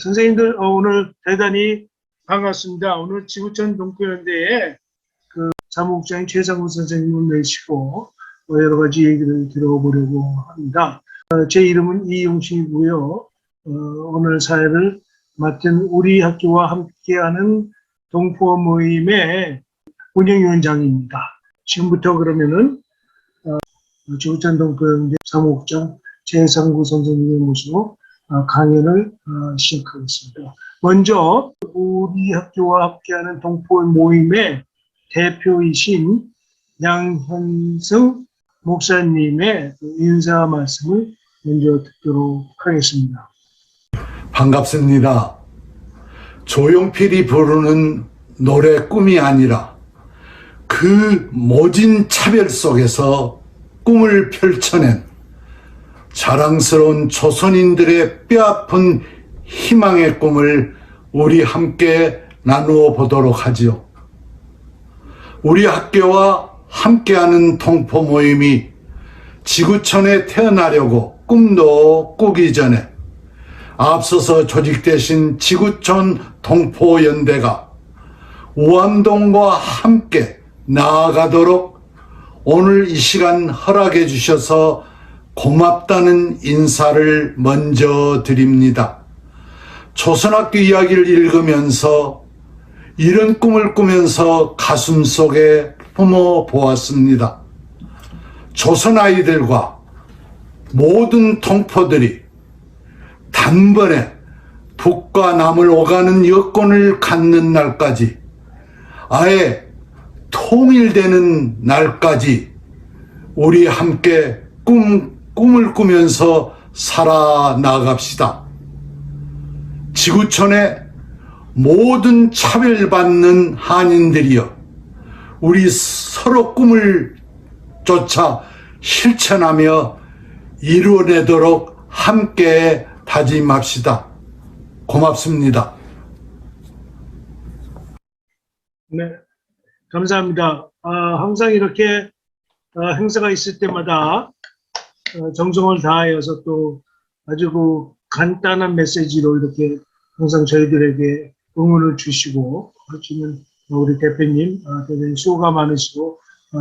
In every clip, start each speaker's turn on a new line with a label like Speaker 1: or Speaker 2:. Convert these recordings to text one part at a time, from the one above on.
Speaker 1: 선생님들 오늘 대단히 반갑습니다. 오늘 지구촌 동포연대에 사무국장인 최상구 선생님을 내시고 여러 가지 얘기를 들어보려고 합니다. 제 이름은 이용식이고요. 오늘 사회를 맡은 우리 학교와 함께하는 동포 모임의 운영위원장입니다. 지금부터 그러면은 지구촌 동포연대 사무국장 최상구 선생님을 모시고 강연을 시작하겠습니다. 먼저 우리 학교와 함께하는 동포 모임의 대표이신 양현승 목사님의 인사 말씀을 먼저 듣도록 하겠습니다.
Speaker 2: 반갑습니다. 조용필이 부르는 노래 꿈이 아니라 그 모진 차별 속에서 꿈을 펼쳐낸 자랑스러운 조선인들의 뼈아픈 희망의 꿈을 우리 함께 나누어 보도록 하지요. 우리 학교와 함께하는 동포 모임이 지구촌에 태어나려고 꿈도 꾸기 전에 앞서서 조직되신 지구촌 동포연대가 우암동과 함께 나아가도록 오늘 이 시간 허락해 주셔서 고맙다는 인사를 먼저 드립니다. 조선학교 이야기를 읽으면서 이런 꿈을 꾸면서 가슴 속에 품어 보았습니다. 조선 아이들과 모든 동포들이 단번에 북과 남을 오가는 여건을 갖는 날까지, 아예 통일되는 날까지 우리 함께 꿈을 꾸면서 살아나갑시다. 지구촌의 모든 차별받는 한인들이여, 우리 서로 꿈을 쫓아 실천하며 이루어내도록 함께 다짐합시다. 고맙습니다.
Speaker 1: 네, 감사합니다. 항상 이렇게 행사가 있을 때마다 정성을 다하여서 또 아주 간단한 메시지로 이렇게 항상 저희들에게 응원을 주시고 하시는 우리 대표님 대단히 수고가 많으시고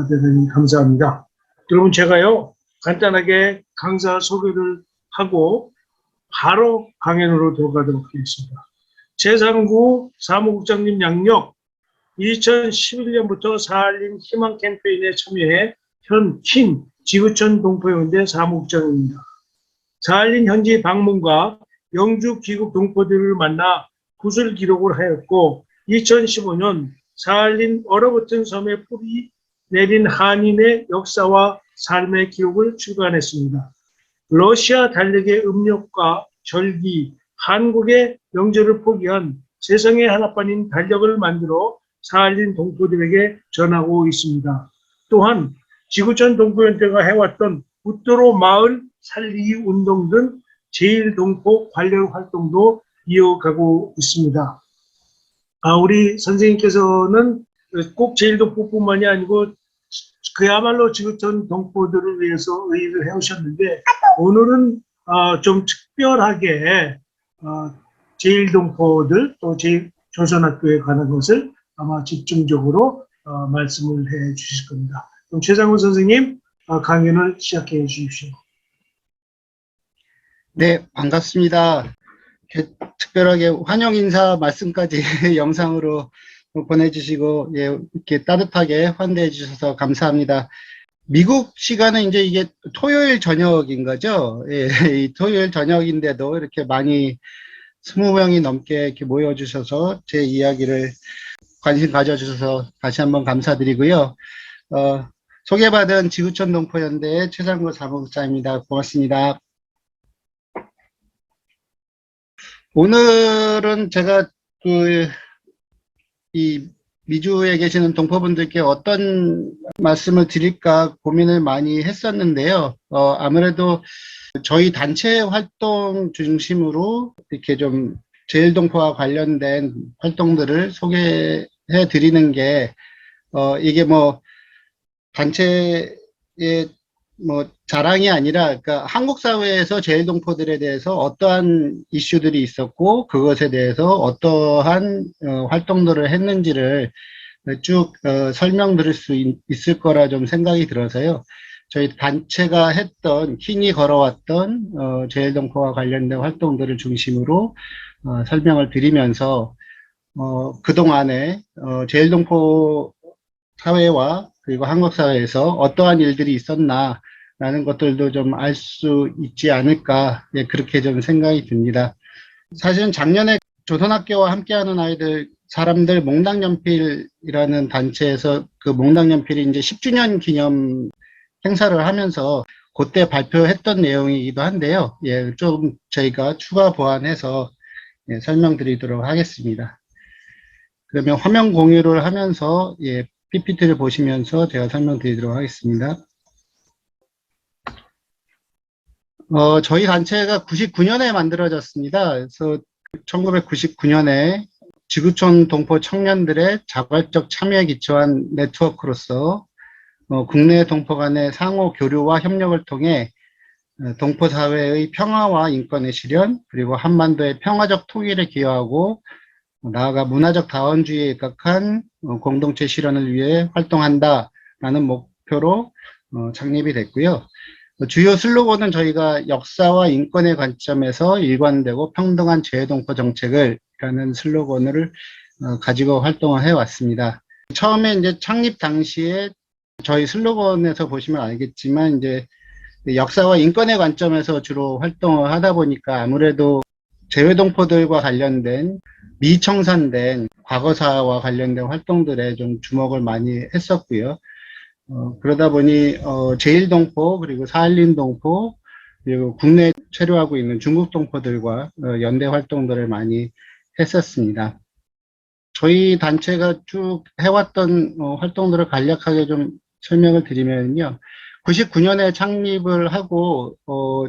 Speaker 1: 대단히 감사합니다. 여러분, 제가요 간단하게 강사 소개를 하고 바로 강연으로 들어가도록 하겠습니다. 최상구 사무국장님 양력 2011년부터 사할린 희망 캠페인에 참여해 현 지구촌 동포연대 사무국장입니다. 사할린 현지 방문과 영주 귀국 동포들을 만나 구슬 기록을 하였고 2015년 사할린 얼어붙은 섬에 뿌리 내린 한인의 역사와 삶의 기록을 출간했습니다. 러시아 달력의 음력과 절기, 한국의 명절을 포기한 세상에 하나뿐인 달력을 만들어 사할린 동포들에게 전하고 있습니다. 또한 지구촌 동포연대가 해왔던 웃도로 마을 살리기 운동 등 제1동포 관련 활동도 이어가고 있습니다. 우리 선생님께서는 꼭 제1동포뿐만이 아니고 그야말로 지구촌 동포들을 위해서 의의를 해오셨는데, 오늘은 좀 특별하게 제1동포들 또 조선학교에 관한 것을 아마 집중적으로 말씀을 해 주실 겁니다. 그럼 최상구 선생님 강연을 시작해 주십시오.
Speaker 3: 네, 반갑습니다. 특별하게 환영 인사 말씀까지 영상으로 보내주시고, 이렇게 따뜻하게 환대해 주셔서 감사합니다. 미국 시간은 이제 이게 토요일 저녁인 거죠. 이 토요일 저녁인데도 이렇게 많이 20명이 넘게 이렇게 모여주셔서 제 이야기를 관심 가져주셔서 다시 한번 감사드리고요. 소개받은 지구촌 동포연대의 최상구 사무국장입니다. 고맙습니다. 오늘은 제가 이 미주에 계시는 동포분들께 어떤 말씀을 드릴까 고민을 많이 했었는데요. 아무래도 저희 단체 활동 중심으로 이렇게 좀 제1동포와 관련된 활동들을 소개해 드리는 게, 이게 단체의 뭐 자랑이 아니라 그러니까 한국 사회에서 제일동포들에 대해서 어떠한 이슈들이 있었고 그것에 대해서 어떠한 활동들을 했는지를 쭉 설명드릴 수 있을 거라 좀 생각이 들어서요. 저희 단체가 했던 킹이 걸어왔던 제일동포와 관련된 활동들을 중심으로 설명을 드리면서 그동안에 제일동포 사회와 그리고 한국 사회에서 어떠한 일들이 있었나라는 것들도 좀 알 수 있지 않을까, 예, 그렇게 좀 생각이 듭니다. 사실은 작년에 조선학교와 함께하는 사람들 몽당연필이라는 단체에서 그 몽당연필이 이제 10주년 기념 행사를 하면서 그때 발표했던 내용이기도 한데요. 예, 좀 저희가 추가 보완해서 예, 설명드리도록 하겠습니다. 그러면 화면 공유를 하면서 예, PPT를 보시면서 제가 설명드리도록 하겠습니다. 저희 단체가 99년에 만들어졌습니다. 그래서 1999년에 지구촌 동포 청년들의 자발적 참여에 기초한 네트워크로서 국내 동포 간의 상호 교류와 협력을 통해 동포 사회의 평화와 인권의 실현, 그리고 한반도의 평화적 통일에 기여하고 나아가 문화적 다원주의에 입각한 공동체 실현을 위해 활동한다라는 목표로 창립이 됐고요. 주요 슬로건은 저희가 역사와 인권의 관점에서 일관되고 평등한 재해동포 정책을 라는 슬로건을 가지고 활동을 해왔습니다. 처음에 이제 창립 당시에 저희 슬로건에서 보시면 알겠지만 이제 역사와 인권의 관점에서 주로 활동을 하다 보니까 아무래도 재외동포들과 관련된 미청산된 과거사와 관련된 활동들에 좀 주목을 많이 했었고요. 그러다 보니 제1동포 그리고 사할린동포 그리고 국내에 체류하고 있는 중국 동포들과 연대 활동들을 많이 했었습니다. 저희 단체가 쭉 해왔던 활동들을 간략하게 좀 설명을 드리면요. 99년에 창립을 하고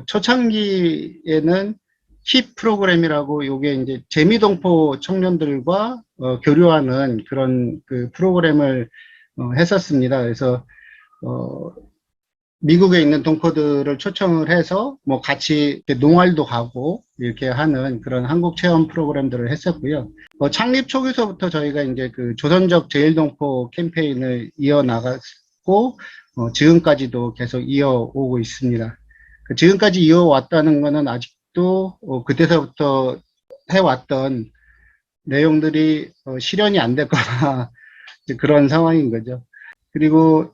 Speaker 3: 초창기에는 힙 프로그램이라고 요게 이제 재미동포 청년들과 교류하는 그런 그 프로그램을 했었습니다. 그래서 미국에 있는 동포들을 초청을 해서 뭐 같이 농활도 가고 이렇게 하는 그런 한국 체험 프로그램들을 했었고요. 창립 초기서부터 저희가 이제 그 조선적 제일동포 캠페인을 이어나갔고 지금까지도 계속 이어오고 있습니다. 지금까지 이어왔다는 거는 아직도 그때서부터 해왔던 내용들이 실현이 안 됐거나 그런 상황인 거죠. 그리고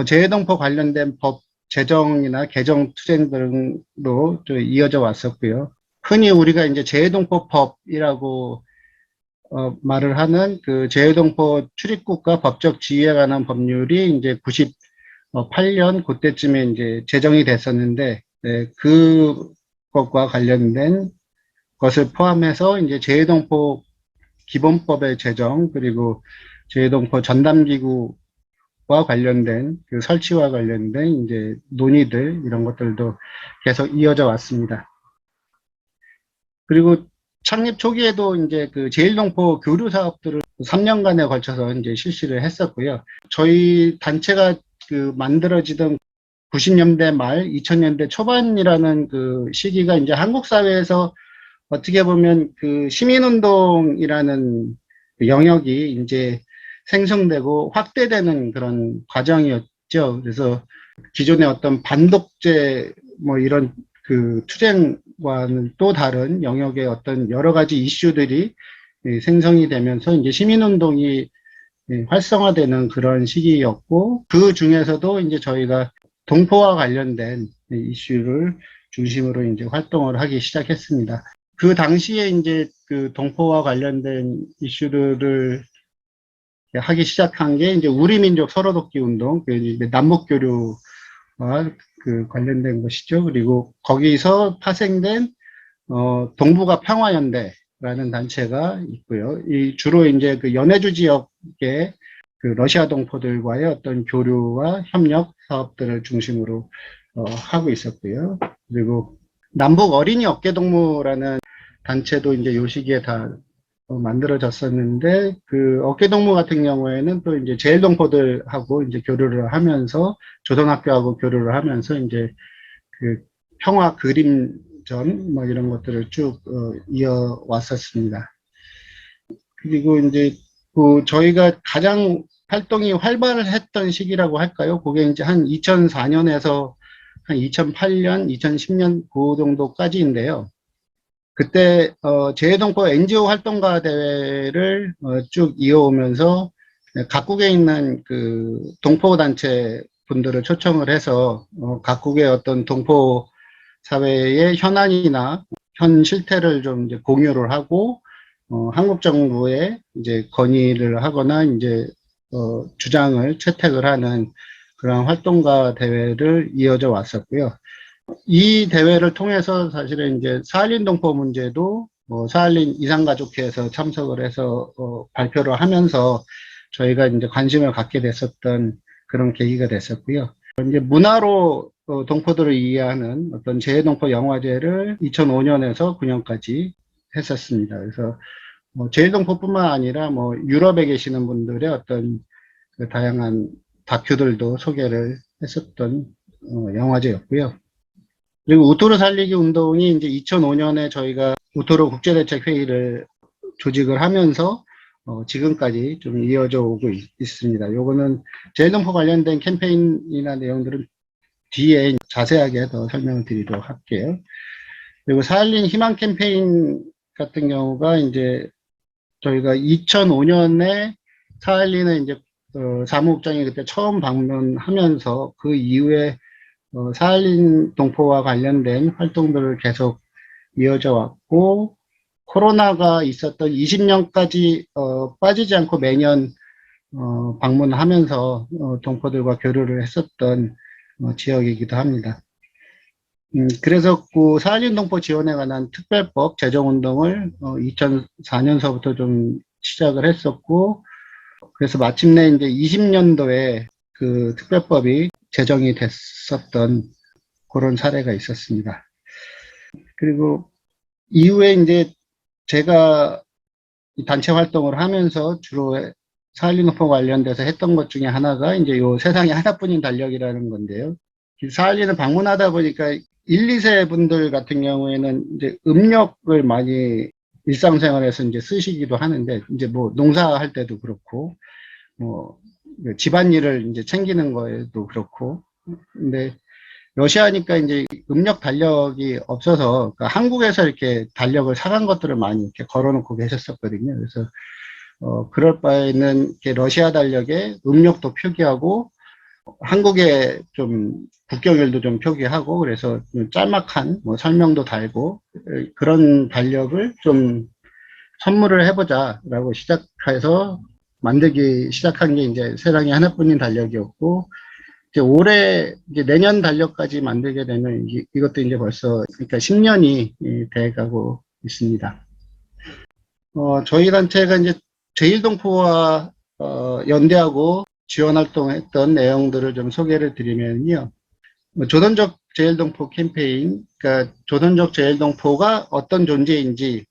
Speaker 3: 재해동포 관련된 법 제정이나 개정 투쟁 등도 좀 이어져 왔었고요. 흔히 우리가 이제 재해동포법이라고 말을 하는 그 재해동포 출입국과 법적 지위에 관한 법률이 이제 98년 그때쯤에 이제 제정이 됐었는데, 네, 그것과 관련된 것을 포함해서 이제 재해동포 기본법의 제정, 그리고 재해동포 전담기구와 관련된 그 설치와 관련된 이제 논의들 이런 것들도 계속 이어져 왔습니다. 그리고 창립 초기에도 이제 그 제일동포 교류 사업들을 3년간에 걸쳐서 이제 실시를 했었고요. 저희 단체가 그 만들어지던 90년대 말 2000년대 초반이라는 그 시기가 이제 한국 사회에서 어떻게 보면 그 시민운동이라는 영역이 이제 생성되고 확대되는 그런 과정이었죠. 그래서 기존의 어떤 반독재 뭐 이런 그 투쟁과는 또 다른 영역의 어떤 여러 가지 이슈들이 생성이 되면서 이제 시민운동이 활성화되는 그런 시기였고, 그 중에서도 이제 저희가 동포와 관련된 이슈를 중심으로 이제 활동을 하기 시작했습니다. 그 당시에 이제 그 동포와 관련된 이슈들을 하기 시작한 게 이제 우리 민족 서로돕기 운동, 그 남북교류와 그 관련된 것이죠. 그리고 거기서 파생된 동북아 평화연대라는 단체가 있고요. 이 주로 이제 그 연해주 지역의 그 러시아 동포들과의 어떤 교류와 협력 사업들을 중심으로 하고 있었고요. 그리고 남북 어린이 어깨동무라는 단체도 이제 요 시기에 다 만들어졌었는데, 그 어깨동무 같은 경우에는 또 이제 제일동포들하고 이제 교류를 하면서, 조선학교하고 교류를 하면서 이제 그 평화 그림전 뭐 이런 것들을 쭉 이어왔었습니다. 그리고 이제 그 저희가 가장 활동이 활발했던 시기라고 할까요? 그게 이제 한 2004년에서 한 2008년, 2010년 그 정도까지인데요. 그때 재해동포 NGO 활동가 대회를 쭉 이어오면서 각국에 있는 그 동포 단체 분들을 초청을 해서 각국의 어떤 동포 사회의 현안이나 현 실태를 좀 이제 공유를 하고 한국 정부에 이제 건의를 하거나 이제 주장을 채택을 하는 그런 활동가 대회를 이어져 왔었고요. 이 대회를 통해서 사실은 이제 사할린 동포 문제도 사할린 이산가족회에서 참석을 해서 발표를 하면서 저희가 이제 관심을 갖게 됐었던 그런 계기가 됐었고요. 이제 문화로 동포들을 이해하는 어떤 재해동포 영화제를 2005년에서 9년까지 했었습니다. 그래서 재해동포뿐만 아니라 유럽에 계시는 분들의 어떤 그 다양한 다큐들도 소개를 했었던 영화제였고요. 그리고 우토르 살리기 운동이 이제 2005년에 저희가 우토르 국제대책회의를 조직을 하면서 지금까지 좀 이어져 오고 있습니다. 요거는 재해동포 관련된 캠페인이나 내용들은 뒤에 자세하게 더 설명을 드리도록 할게요. 그리고 사할린 희망 캠페인 같은 경우가 이제 저희가 2005년에 사할린을 이제 사무국장이 그때 처음 방문하면서 그 이후에 사할린 동포와 관련된 활동들을 계속 이어져 왔고, 코로나가 있었던 20년까지 빠지지 않고 매년 방문하면서 동포들과 교류를 했었던 지역이기도 합니다. 그래서 그 사할린 동포 지원에 관한 특별법 제정운동을 2004년서부터 좀 시작을 했었고, 그래서 마침내 이제 20년도에 그 특별법이 제정이 됐었던 그런 사례가 있었습니다. 그리고 이후에 이제 제가 이 단체 활동을 하면서 주로 사할린 동포 관련돼서 했던 것 중에 하나가 이제 요 세상에 하나뿐인 달력이라는 건데요. 사할린을 방문하다 보니까 1, 2세 분들 같은 경우에는 이제 음력을 많이 일상생활에서 이제 쓰시기도 하는데, 이제 농사할 때도 그렇고, 집안일을 이제 챙기는 거에도 그렇고, 근데 러시아니까 이제 음력 달력이 없어서, 그러니까 한국에서 이렇게 달력을 사간 것들을 많이 이렇게 걸어놓고 계셨었거든요. 그래서, 그럴 바에는 이렇게 러시아 달력에 음력도 표기하고, 한국의 좀 국경일도 좀 표기하고, 그래서 좀 짤막한 설명도 달고, 그런 달력을 좀 선물을 해보자라고 시작해서 만들기 시작한 게 이제 세상에 하나뿐인 달력이었고, 이제 올해, 이제 내년 달력까지 만들게 되면 이것도 이제 벌써, 그러니까 10년이 돼 가고 있습니다. 저희 단체가 이제 제일동포와 연대하고 지원 활동했던 내용들을 좀 소개를 드리면요. 조선족 제일동포 캠페인, 그러니까 조선족 제일동포가 어떤 존재인지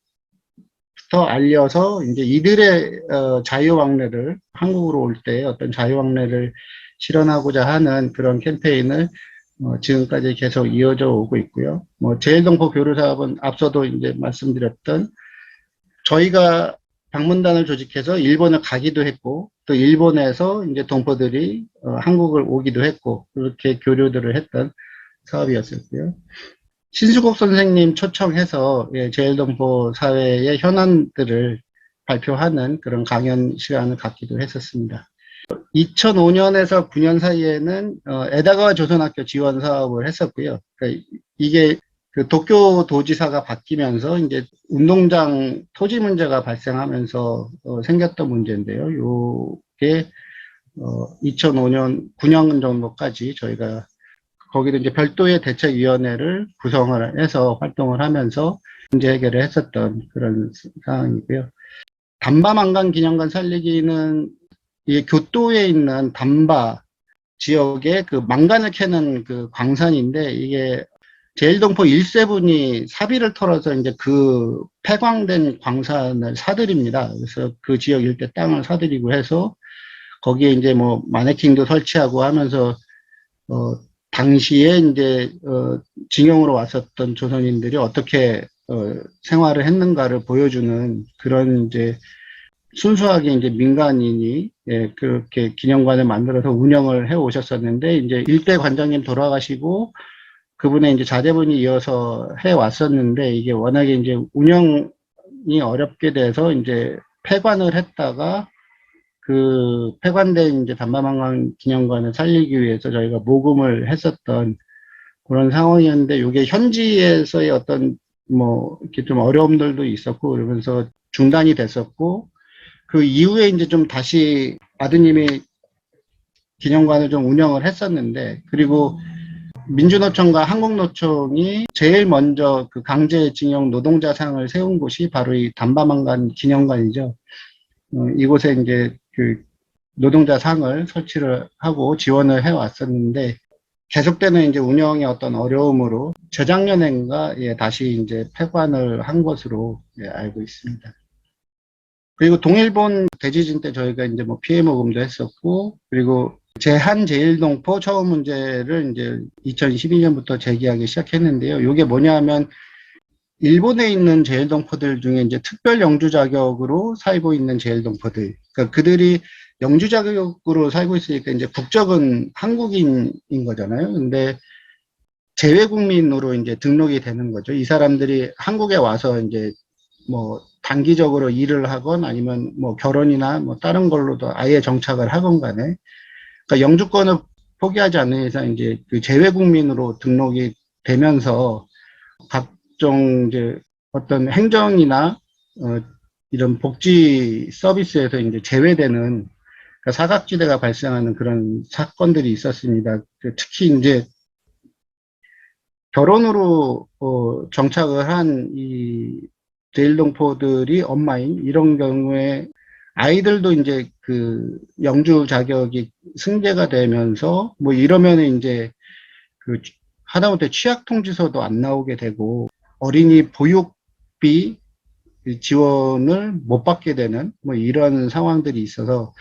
Speaker 3: 부터 알려서 이제 이들의 자유왕래를 한국으로 올 때 어떤 자유왕래를 실현하고자 하는 그런 캠페인을 지금까지 계속 이어져 오고 있고요. 제일동포 교류 사업은 앞서도 이제 말씀드렸던 저희가 방문단을 조직해서 일본을 가기도 했고, 또 일본에서 이제 동포들이 한국을 오기도 했고, 그렇게 교류들을 했던 사업이었었고요. 신수국 선생님 초청해서 제일동포 사회의 현안들을 발표하는 그런 강연 시간을 갖기도 했었습니다. 2005년에서 9년 사이에는 에다가와 조선학교 지원 사업을 했었고요. 그러니까 이게 그 도쿄 도지사가 바뀌면서 이제 운동장 토지 문제가 발생하면서 생겼던 문제인데요. 요게 2005년 9년 정도까지 저희가 거기도 이제 별도의 대책위원회를 구성을 해서 활동을 하면서 문제 해결을 했었던 그런 상황이고요. 담바만간 기념관 살리기는 이 교토에 있는 담바 지역에 그 망간을 캐는 그 광산인데, 이게 제일동포 1세분이 사비를 털어서 이제 그 폐광된 광산을 사들입니다. 그래서 그 지역 일대 땅을 사들이고 해서 거기에 이제 뭐 마네킹도 설치하고 하면서 당시에 이제 징용으로 왔었던 조선인들이 어떻게 생활을 했는가를 보여주는 그런 이제 순수하게 이제 민간인이 그렇게 기념관을 만들어서 운영을 해 오셨었는데 이제 일대 관장님 돌아가시고 그분의 이제 자제분이 이어서 해 왔었는데 이게 워낙에 이제 운영이 어렵게 돼서 이제 폐관을 했다가 그 폐관된 이제 단마망강 기념관을 살리기 위해서 저희가 모금을 했었던 그런 상황이었는데 이게 현지에서의 어떤 뭐 이렇게 좀 어려움들도 있었고 그러면서 중단이 됐었고 그 이후에 이제 좀 다시 아드님이 기념관을 좀 운영을 했었는데 그리고 민주노총과 한국노총이 제일 먼저 그 강제징용 노동자상을 세운 곳이 바로 이 단바망간 기념관이죠. 이곳에 이제 그 노동자상을 설치를 하고 지원을 해 왔었는데 계속되는 이제 운영의 어떤 어려움으로 재작년인가 다시 이제 폐관을 한 것으로 알고 있습니다. 그리고 동일본 대지진 때 저희가 이제 뭐 피해 모금도 했었고 그리고 제한제일동포 처우 문제를 이제 2012년부터 제기하기 시작했는데요. 이게 뭐냐면 일본에 있는 제일동포들 중에 이제 특별 영주 자격으로 살고 있는 제일동포들. 그러니까 그들이 영주 자격으로 살고 있으니까 이제 국적은 한국인인 거잖아요. 근데 재외국민으로 이제 등록이 되는 거죠. 이 사람들이 한국에 와서 이제 뭐 단기적으로 일을 하건 아니면 뭐 결혼이나 뭐 다른 걸로도 아예 정착을 하건 간에 그러니까 영주권을 포기하지 않는 이상 이제 그 재외국민으로 등록이 되면서 각종 이제 어떤 행정이나 이런 복지 서비스에서 이제 제외되는 그러니까 사각지대가 발생하는 그런 사건들이 있었습니다. 특히 이제 결혼으로 정착을 한 이 제일동포들이 엄마인 이런 경우에 아이들도 이제 그 영주 자격이 승계가 되면서 뭐 이러면은 이제 그 하다못해 취약 통지서도 안 나오게 되고 어린이 보육비 지원을 못 받게 되는 뭐 이런 상황들이 있어서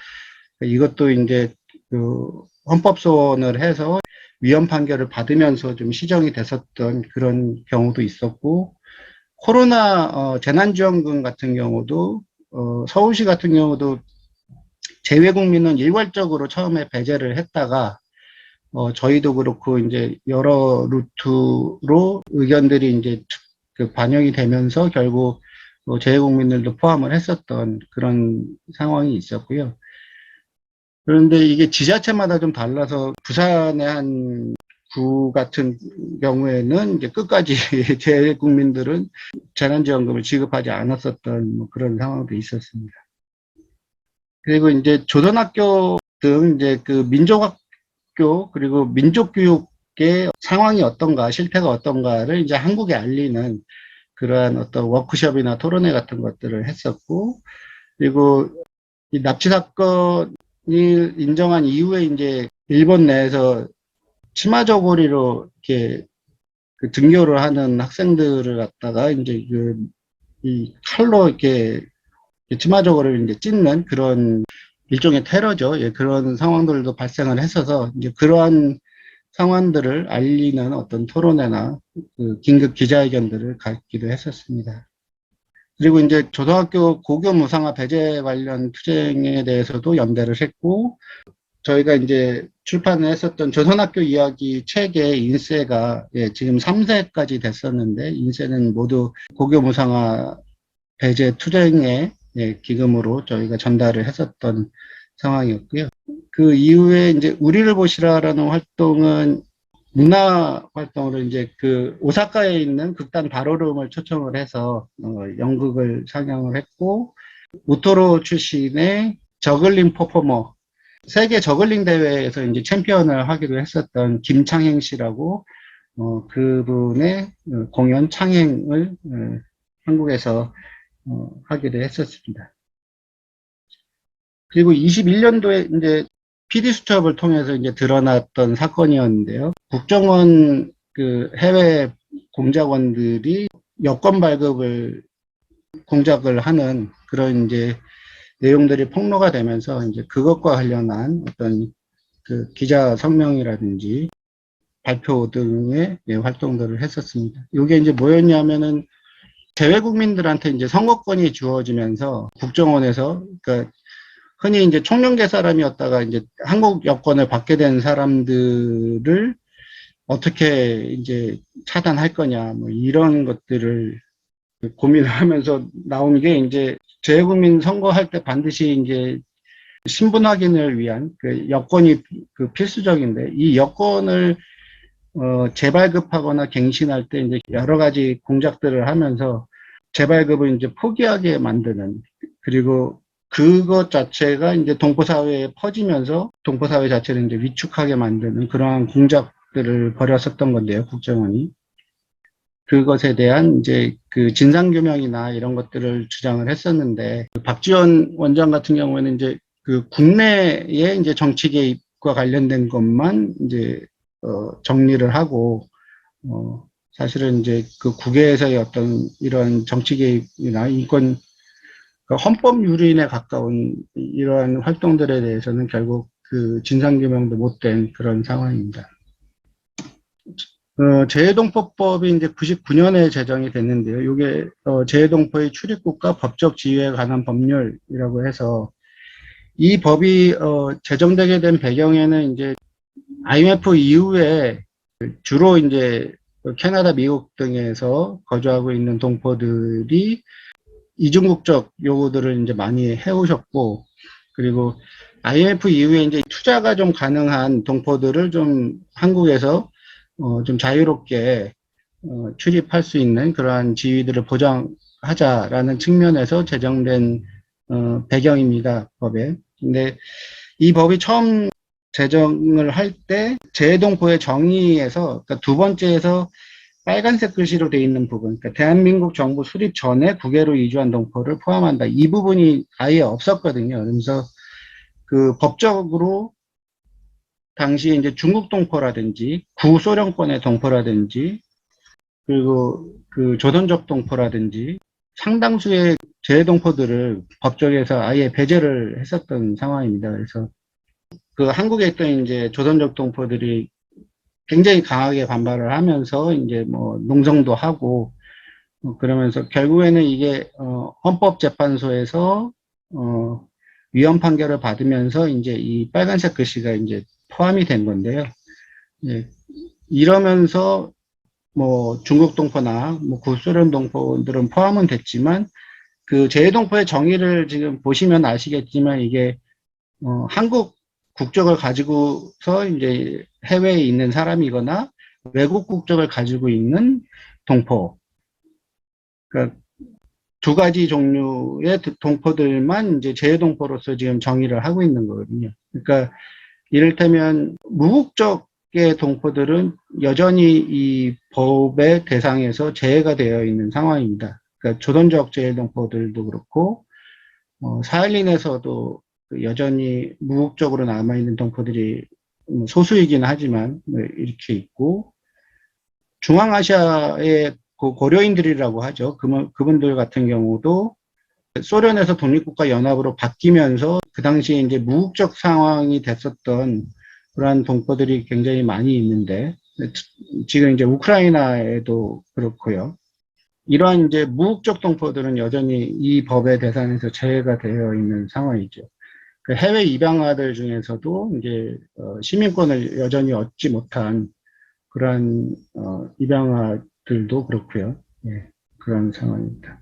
Speaker 3: 이것도 이제 그 헌법소원을 해서 위헌 판결을 받으면서 좀 시정이 됐었던 그런 경우도 있었고 코로나 재난지원금 같은 경우도 서울시 같은 경우도 재외국민은 일괄적으로 처음에 배제를 했다가 저희도 그렇고 이제 여러 루트로 의견들이 이제 그 반영이 되면서 결국 재외국민들도 포함을 했었던 그런 상황이 있었고요. 그런데 이게 지자체마다 좀 달라서 부산의 한 구 같은 경우에는 이제 끝까지 재외국민들은 재난지원금을 지급하지 않았었던 뭐 그런 상황도 있었습니다. 그리고 이제 조선학교 등 이제 그 민족학교 그리고 민족교육의 상황이 어떤가 실태가 어떤가를 이제 한국에 알리는 그러한 어떤 워크숍이나 토론회 같은 것들을 했었고 그리고 이 납치 사건이 인정한 이후에 이제 일본 내에서 치마 저고리로 이렇게 그 등교를 하는 학생들을 갖다가 이제 이 칼로 이렇게 치마 저고리를 이제 찢는 그런 일종의 테러죠. 예, 그런 상황들도 발생을 했어서 이제 그러한 상황들을 알리는 어떤 토론회나 그 긴급 기자회견들을 갖기도 했었습니다. 그리고 이제 초등학교 고교 무상화 배제 관련 투쟁에 대해서도 연대를 했고 저희가 이제 출판을 했었던 조선학교 이야기 책의 인쇄가 지금 3세까지 됐었는데 인쇄는 모두 고교 무상화 배제 투쟁의 기금으로 저희가 전달을 했었던 상황이었고요. 그 이후에 이제 우리를 보시라라는 활동은 문화 활동으로 이제 그 오사카에 있는 극단 바로룸을 초청을 해서 연극을 상영을 했고 우토로 출신의 저글링 퍼포머 세계 저글링 대회에서 이제 챔피언을 하기도 했었던 김창행 씨라고 그분의 공연 창행을 한국에서 하기도 했었습니다. 그리고 21년도에 이제 PD 수첩을 통해서 이제 드러났던 사건이었는데요. 국정원 그 해외 공작원들이 여권 발급을 공작을 하는 그런 이제 내용들이 폭로가 되면서 이제 그것과 관련한 어떤 그 기자 성명이라든지 발표 등의 활동들을 했었습니다. 이게 이제 뭐였냐면은 재외국민들한테 이제 선거권이 주어지면서 국정원에서, 그러니까 흔히 이제 총련계 사람이었다가 이제 한국 여권을 받게 된 사람들을 어떻게 이제 차단할 거냐, 뭐 이런 것들을 고민을 하면서 나온 게 이제 재외국민 선거할 때 반드시 이제 신분 확인을 위한 그 여건이 그 필수적인데, 이 여건을 재발급하거나 갱신할 때 이제 여러 가지 공작들을 하면서 재발급을 이제 포기하게 만드는, 그리고 그것 자체가 이제 동포사회에 퍼지면서 동포사회 자체를 이제 위축하게 만드는 그러한 공작들을 벌였었던 건데요, 국정원이. 그것에 대한 이제 그 진상규명이나 이런 것들을 주장을 했었는데, 박지원 원장 같은 경우에는 이제 그 국내의 이제 정치 개입과 관련된 것만 이제 정리를 하고, 사실은 이제 그 국외에서의 어떤 이런 정치 개입이나 인권, 그 헌법 유린에 가까운 이러한 활동들에 대해서는 결국 그 진상규명도 못된 그런 상황입니다. 재해동포법이 이제 99년에 제정이 됐는데요. 이게 재해동포의 출입국과 법적 지위에 관한 법률이라고 해서, 이 법이 제정되게 된 배경에는 이제 IMF 이후에 주로 이제 캐나다, 미국 등에서 거주하고 있는 동포들이 이중국적 요구들을 이제 많이 해오셨고, 그리고 IMF 이후에 이제 투자가 좀 가능한 동포들을 좀 한국에서 좀 자유롭게 출입할 수 있는 그러한 지위들을 보장하자라는 측면에서 제정된 배경입니다, 법에. 근데 이 법이 처음 제정을 할 때 재해동포의 정의에서, 그러니까 두 번째에서 빨간색 글씨로 되어 있는 부분, 그러니까 대한민국 정부 수립 전에 국외로 이주한 동포를 포함한다, 이 부분이 아예 없었거든요. 그래서 그 법적으로 당시 이제 중국 동포라든지 구소련권의 동포라든지 그리고 그 조선족 동포라든지 상당수의 재해동포들을 법정에서 아예 배제를 했었던 상황입니다. 그래서 그 한국에 있던 이제 조선족 동포들이 굉장히 강하게 반발을 하면서 이제 뭐 농성도 하고 그러면서 결국에는 이게 헌법재판소에서 위헌 판결을 받으면서 이제 이 빨간색 글씨가 이제 포함이 된 건데요. 예, 이러면서 뭐 중국 동포나 뭐 구소련 동포들은 포함은 됐지만, 그 재해동포의 정의를 지금 보시면 아시겠지만 이게 한국 국적을 가지고서 이제 해외에 있는 사람이거나 외국 국적을 가지고 있는 동포, 그러니까 두 가지 종류의 동포들만 이제 재해동포로서 지금 정의를 하고 있는 거거든요. 그러니까 이를테면 무국적의 동포들은 여전히 이 법의 대상에서 제외가 되어 있는 상황입니다. 그러니까 조선족 재해동포들도 그렇고 4.16에서도 여전히 무국적으로 남아있는 동포들이 소수이긴 하지만 이렇게 있고, 중앙아시아의 그 고려인들이라고 하죠. 그분들 같은 경우도 소련에서 독립국가 연합으로 바뀌면서 그 당시에 이제 무국적 상황이 됐었던 그러한 동포들이 굉장히 많이 있는데, 지금 이제 우크라이나에도 그렇고요. 이러한 이제 무국적 동포들은 여전히 이 법의 대상에서 제외가 되어 있는 상황이죠. 그 해외 입양아들 중에서도 이제 시민권을 여전히 얻지 못한 그러한 입양아들도 그렇고요. 예, 그런 상황입니다.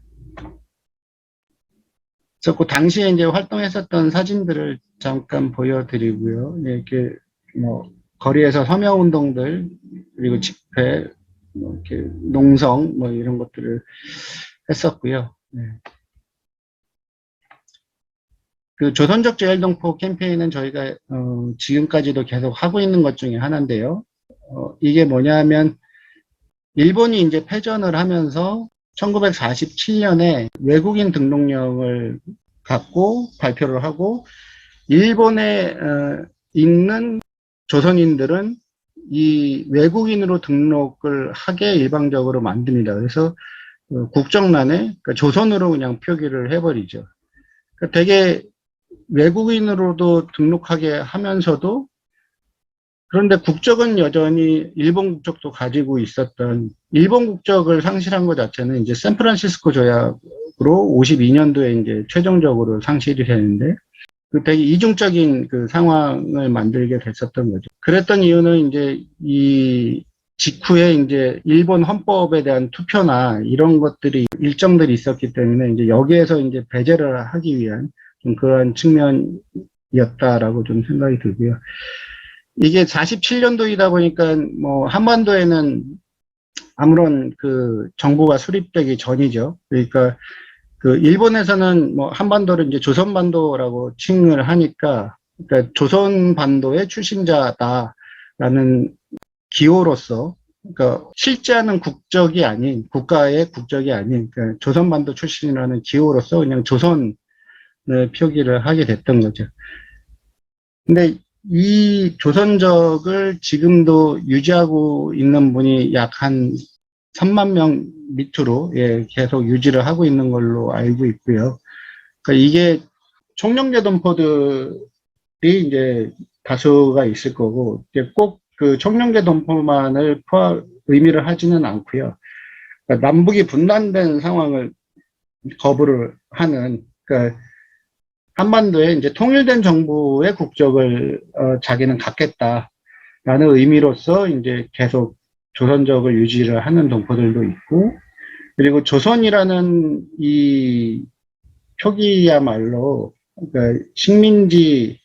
Speaker 3: 그래서 그 당시에 이제 활동했었던 사진들을 잠깐 보여드리고요. 예, 이렇게 뭐 거리에서 서명 운동들, 그리고 집회, 뭐 이렇게 농성 뭐 이런 것들을 했었고요. 예. 그 조선족 재해동포 캠페인은 저희가 지금까지도 계속 하고 있는 것 중에 하나인데요. 이게 뭐냐면 일본이 이제 패전을 하면서 1947년에 외국인 등록령을 갖고 발표를 하고, 일본에 있는 조선인들은 이 외국인으로 등록을 하게 일방적으로 만듭니다. 그래서 국정란에 그러니까 조선으로 그냥 표기를 해버리죠. 그러니까 되게 외국인으로도 등록하게 하면서도 그런데 국적은 여전히 일본 국적도 가지고 있었던 일본 국적을 상실한 것 자체는 이제 샌프란시스코 조약으로 52년도에 이제 최종적으로 상실이 되는데 그 되게 이중적인 그 상황을 만들게 됐었던 거죠. 그랬던 이유는 이제 이 직후에 이제 일본 헌법에 대한 투표나 이런 것들이 일정들이 있었기 때문에 이제 여기에서 이제 배제를 하기 위한 좀 그런 측면이었다라고 좀 생각이 들고요. 이게 47년도이다 보니까 뭐 한반도에는 아무런 그 정부가 수립되기 전이죠. 그러니까 그 일본에서는 뭐 한반도를 이제 조선반도라고 칭을 하니까 그러니까 조선반도의 출신자다라는 기호로서 그러니까 실제하는 국적이 아닌 국가의 국적이 아닌 그러니까 조선반도 출신이라는 기호로서 그냥 조선을 표기를 하게 됐던 거죠. 근데 이 조선적을 지금도 유지하고 있는 분이 약 한 3만 명 밑으로 예, 계속 유지를 하고 있는 걸로 알고 있고요. 그러니까 이게 총령제 동포들이 이제 다수가 있을 거고 꼭 그 총령제 동포만을 의미를 하지는 않고요. 그러니까 남북이 분단된 상황을 거부를 하는 그러니까 한반도에 이제 통일된 정부의 국적을 자기는 갖겠다라는 의미로서 이제 계속 조선적을 유지를 하는 동포들도 있고, 그리고 조선이라는 이 표기야말로 그러니까 식민지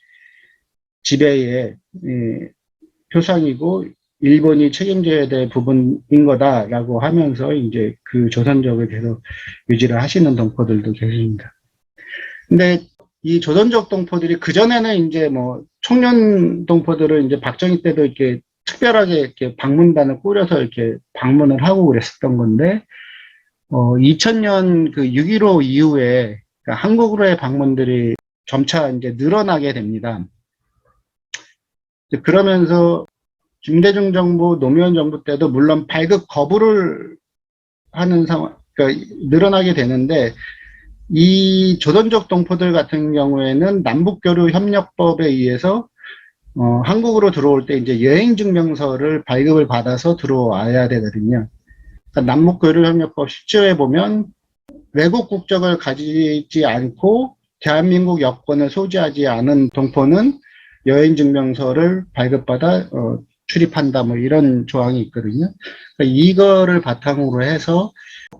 Speaker 3: 지배의 표상이고 일본이 책임져야 될 부분인 거다라고 하면서 이제 그 조선적을 계속 유지를 하시는 동포들도 계십니다. 근데 이 조선족 동포들이 그전에는 이제 뭐 청년 동포들을 이제 박정희 때도 이렇게 특별하게 이렇게 방문단을 꾸려서 이렇게 방문을 하고 그랬었던 건데, 2000년 그 6.15 이후에 그러니까 한국으로의 방문들이 점차 이제 늘어나게 됩니다. 그러면서 김대중 정부, 노무현 정부 때도 물론 발급 거부를 하는 상황, 그러니까 늘어나게 되는데, 이 조선족 동포들 같은 경우에는 남북교류협력법에 의해서 한국으로 들어올 때 이제 여행증명서를 발급을 받아서 들어와야 되거든요. 그러니까 남북교류협력법 10조에 보면 외국 국적을 가지지 않고 대한민국 여권을 소지하지 않은 동포는 여행증명서를 발급받아 출입한다 뭐 이런 조항이 있거든요. 그러니까 이거를 바탕으로 해서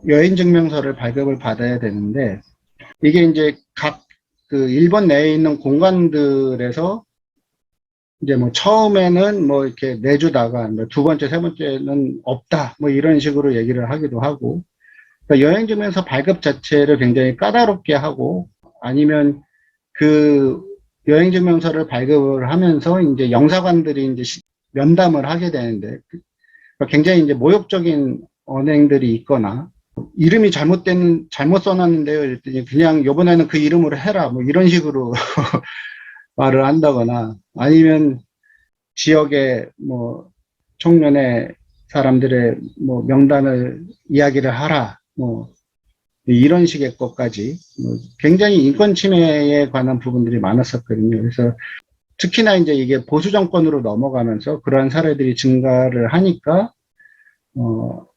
Speaker 3: 여행증명서를 발급을 받아야 되는데 이게 이제 각 그 일본 내에 있는 공관들에서 이제 뭐 처음에는 뭐 이렇게 내주다가 두 번째, 세 번째는 없다 뭐 이런 식으로 얘기를 하기도 하고, 그러니까 여행증명서 발급 자체를 굉장히 까다롭게 하고 아니면 그 여행증명서를 발급을 하면서 이제 영사관들이 이제 면담을 하게 되는데 그러니까 굉장히 이제 모욕적인 언행들이 있거나 이름이 잘못 써놨는데요. 이랬더니 그냥 요번에는 그 이름으로 해라 뭐 이런 식으로 말을 한다거나 아니면 지역의 뭐 청년의 사람들의 뭐 명단을 이야기를 하라 뭐 이런 식의 것까지 뭐 굉장히 인권 침해에 관한 부분들이 많았었거든요. 그래서 특히나 이제 이게 보수 정권으로 넘어가면서 그러한 사례들이 증가를 하니까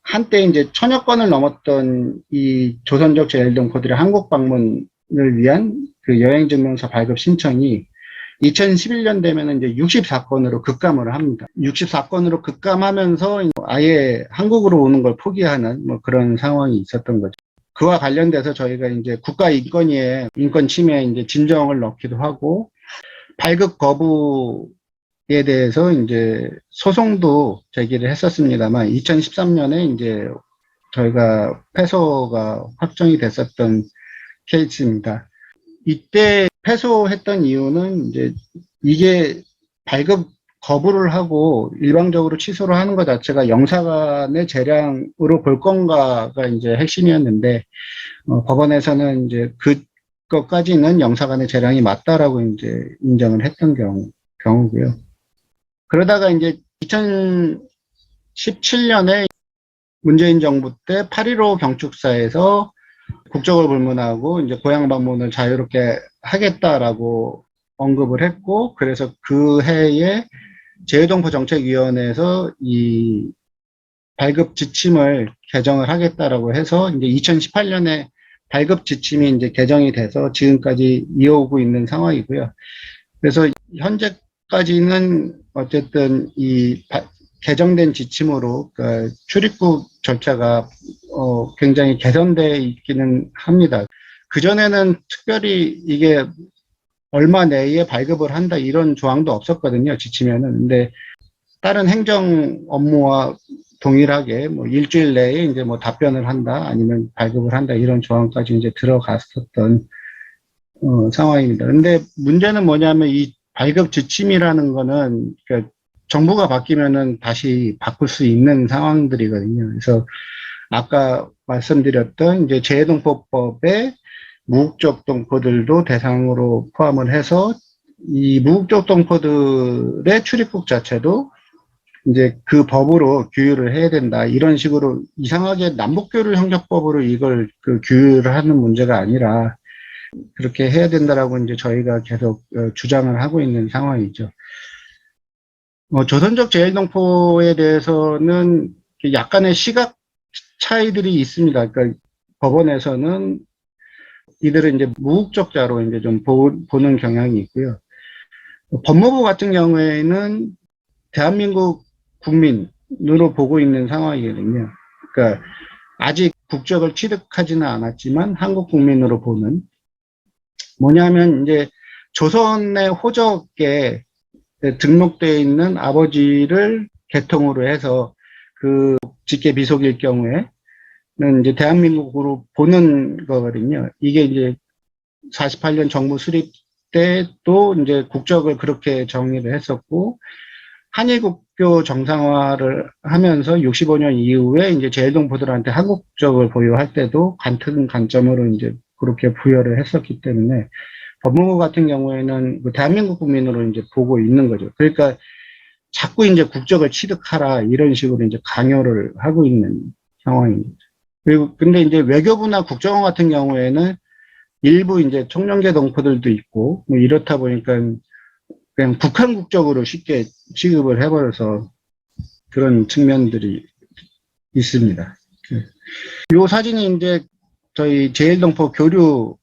Speaker 3: 한때 이제 1000여 건을 넘었던 이 조선족 제일동포들의 한국 방문을 위한 그 여행증명서 발급 신청이 2011년 되면 이제 64건으로 급감을 합니다. 64건으로 급감하면서 아예 한국으로 오는 걸 포기하는 뭐 그런 상황이 있었던 거죠. 그와 관련돼서 저희가 이제 국가인권위에 인권 침해에 이제 진정을 넣기도 하고 발급 거부에 대해서 이제 소송도 제기를 했었습니다만 2013년에 이제 저희가 패소가 확정이 됐었던 케이스입니다. 이때 패소했던 이유는 이제 이게 발급 거부를 하고 일방적으로 취소를 하는 것 자체가 영사관의 재량으로 볼 건가가 이제 핵심이었는데 법원에서는 이제 그것까지는 영사관의 재량이 맞다라고 이제 인정을 했던 경우고요. 그러다가 이제 2017년에 문재인 정부 때 8.15 경축사에서 국적을 불문하고 이제 고향 방문을 자유롭게 하겠다라고 언급을 했고, 그래서 그 해에 재외동포 정책위원회에서 이 발급 지침을 개정을 하겠다라고 해서 이제 2018년에 발급 지침이 이제 개정이 돼서 지금까지 이어오고 있는 상황이고요. 그래서 현재까지는 어쨌든 이 개정된 지침으로 그러니까 출입국 절차가 굉장히 개선되어 있기는 합니다. 그전에는 특별히 이게 얼마 내에 발급을 한다 이런 조항도 없었거든요, 지침에는. 근데 다른 행정 업무와 동일하게 뭐 일주일 내에 이제 뭐 답변을 한다 아니면 발급을 한다 이런 조항까지 이제 들어갔었던 상황입니다. 근데 문제는 뭐냐면 이 발급 지침이라는 거는 그러니까 정부가 바뀌면은 다시 바꿀 수 있는 상황들이거든요. 그래서 아까 말씀드렸던 이제 재외동포법에 무국적 동포들도 대상으로 포함을 해서 이 무국적 동포들의 출입국 자체도 이제 그 법으로 규율을 해야 된다. 이런 식으로 이상하게 남북교류 형식법으로 이걸 그 규율을 하는 문제가 아니라 그렇게 해야 된다라고 이제 저희가 계속 주장을 하고 있는 상황이죠. 조선족 재외동포에 대해서는 약간의 시각 차이들이 있습니다. 그러니까 법원에서는 이들은 이제 무국적자로 이제 좀 보는 경향이 있고요. 법무부 같은 경우에는 대한민국 국민으로 보고 있는 상황이거든요. 그러니까 아직 국적을 취득하지는 않았지만 한국 국민으로 보는 뭐냐면 이제 조선의 호적에 등록되어 있는 아버지를 계통으로 해서 그 직계 비속일 경우에는 이제 대한민국으로 보는 거거든요. 이게 이제 48년 정부 수립 때도 이제 국적을 그렇게 정의를 했었고, 한일국교 정상화를 하면서 65년 이후에 이제 재외동포들한테 한국적을 보유할 때도 같은 관점으로 이제 그렇게 부여를 했었기 때문에 법무부 같은 경우에는 그 대한민국 국민으로 이제 보고 있는 거죠. 그러니까 자꾸 이제 국적을 취득하라 이런 식으로 이제 강요를 하고 있는 상황입니다. 그리고 근데 이제 외교부나 국정원 같은 경우에는 일부 이제 청년계 동포들도 있고 뭐 이렇다 보니까 그냥 북한 국적으로 쉽게 취급을 해버려서 그런 측면들이 있습니다. 이 사진이 이제 저희 제일동포 교류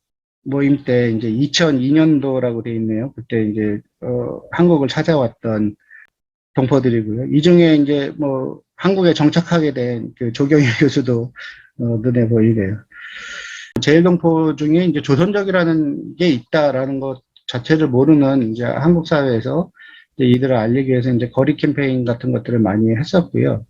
Speaker 3: 모임 때 이제 2002년도라고 돼 있네요. 그때 이제 한국을 찾아왔던 동포들이고요. 이 중에 이제 뭐 한국에 정착하게 된 그 조경희 교수도 눈에 보이네요. 제일동포 중에 이제 조선족이라는 게 있다라는 것 자체를 모르는 이제 한국 사회에서 이제 이들을 알리기 위해서 이제 거리 캠페인 같은 것들을 많이 했었고요.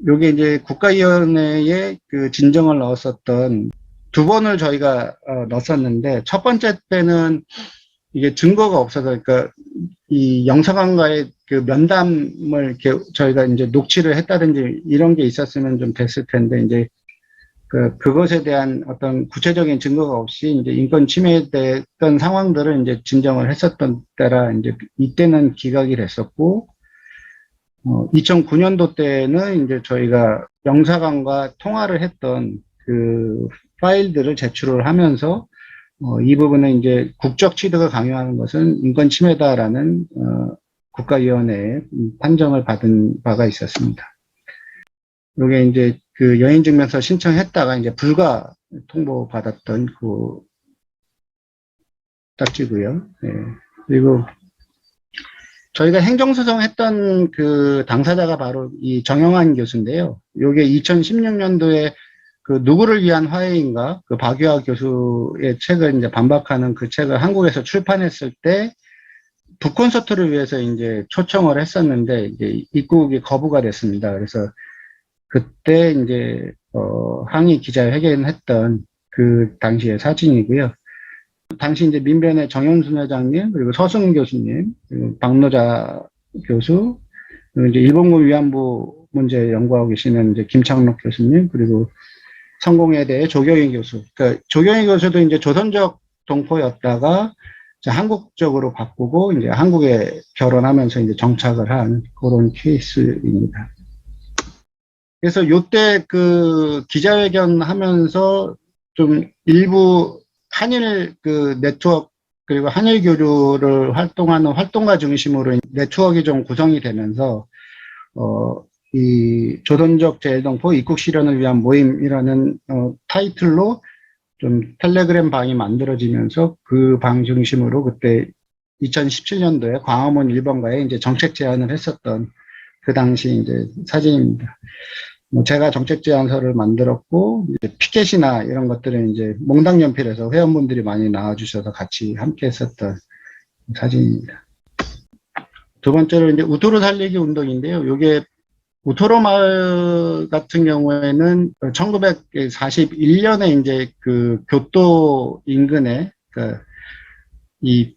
Speaker 3: 요게 이제 국가위원회에 그 진정을 넣었었던 두 번을 저희가 넣었었는데 첫 번째 때는 이게 증거가 없어서 그러니까 이 영사관과의 그 면담을 이렇게 저희가 이제 녹취를 했다든지 이런 게 있었으면 좀 됐을 텐데 이제 그것에 대한 어떤 구체적인 증거가 없이 이제 인권 침해됐던 상황들을 이제 진정을 했었던 때라 이제 이때는 기각이 됐었고 2009년도 때는 이제 저희가 영사관과 통화를 했던 그 파일들을 제출을 하면서 이 부분은 이제 국적 취득을 강요하는 것은 인권 침해다라는 국가위원회의 판정을 받은 바가 있었습니다. 이게 이제 그 여행증명서 신청했다가 이제 불가 통보받았던 그 딱지고요. 네. 그리고 저희가 행정소송 했던 그 당사자가 바로 이 정영환 교수인데요. 요게 2016년도에 그 누구를 위한 화해인가 그 박유하 교수의 책을 이제 반박하는 그 책을 한국에서 출판했을 때 북콘서트를 위해서 이제 초청을 했었는데 이제 입국이 거부가 됐습니다. 그래서 그때 이제 항의 기자회견했던 그 당시의 사진이고요. 당시 이제 민변의 정영순 회장님 그리고 서승훈 교수님 그리고 박노자 교수 그리고 이제 일본군 위안부 문제 연구하고 계시는 이제 김창록 교수님 그리고 성공회대의 조경희 교수. 그러니까 조경희 교수도 이제 조선족 동포였다가 이제 한국 쪽으로 바꾸고 이제 한국에 결혼하면서 이제 정착을 한 그런 케이스입니다. 그래서 요때 그 기자회견 하면서 좀 일부 한일 그 네트워크 그리고 한일 교류를 활동하는 활동가 중심으로 네트워크가 좀 구성이 되면서 이 조선족 제일동포 입국 실현을 위한 모임이라는 타이틀로 좀 텔레그램 방이 만들어지면서 그 방 중심으로 그때 2017년도에 광화문 1번가에 이제 정책 제안을 했었던 그 당시 이제 사진입니다. 제가 정책 제안서를 만들었고, 이제 피켓이나 이런 것들은 이제 몽당 연필에서 회원분들이 많이 나와주셔서 같이 함께 했었던 사진입니다. 두 번째로 이제 우토로 살리기 운동인데요. 이게 우토로 마을 같은 경우에는 1941년에 이제 그 교토 인근에 이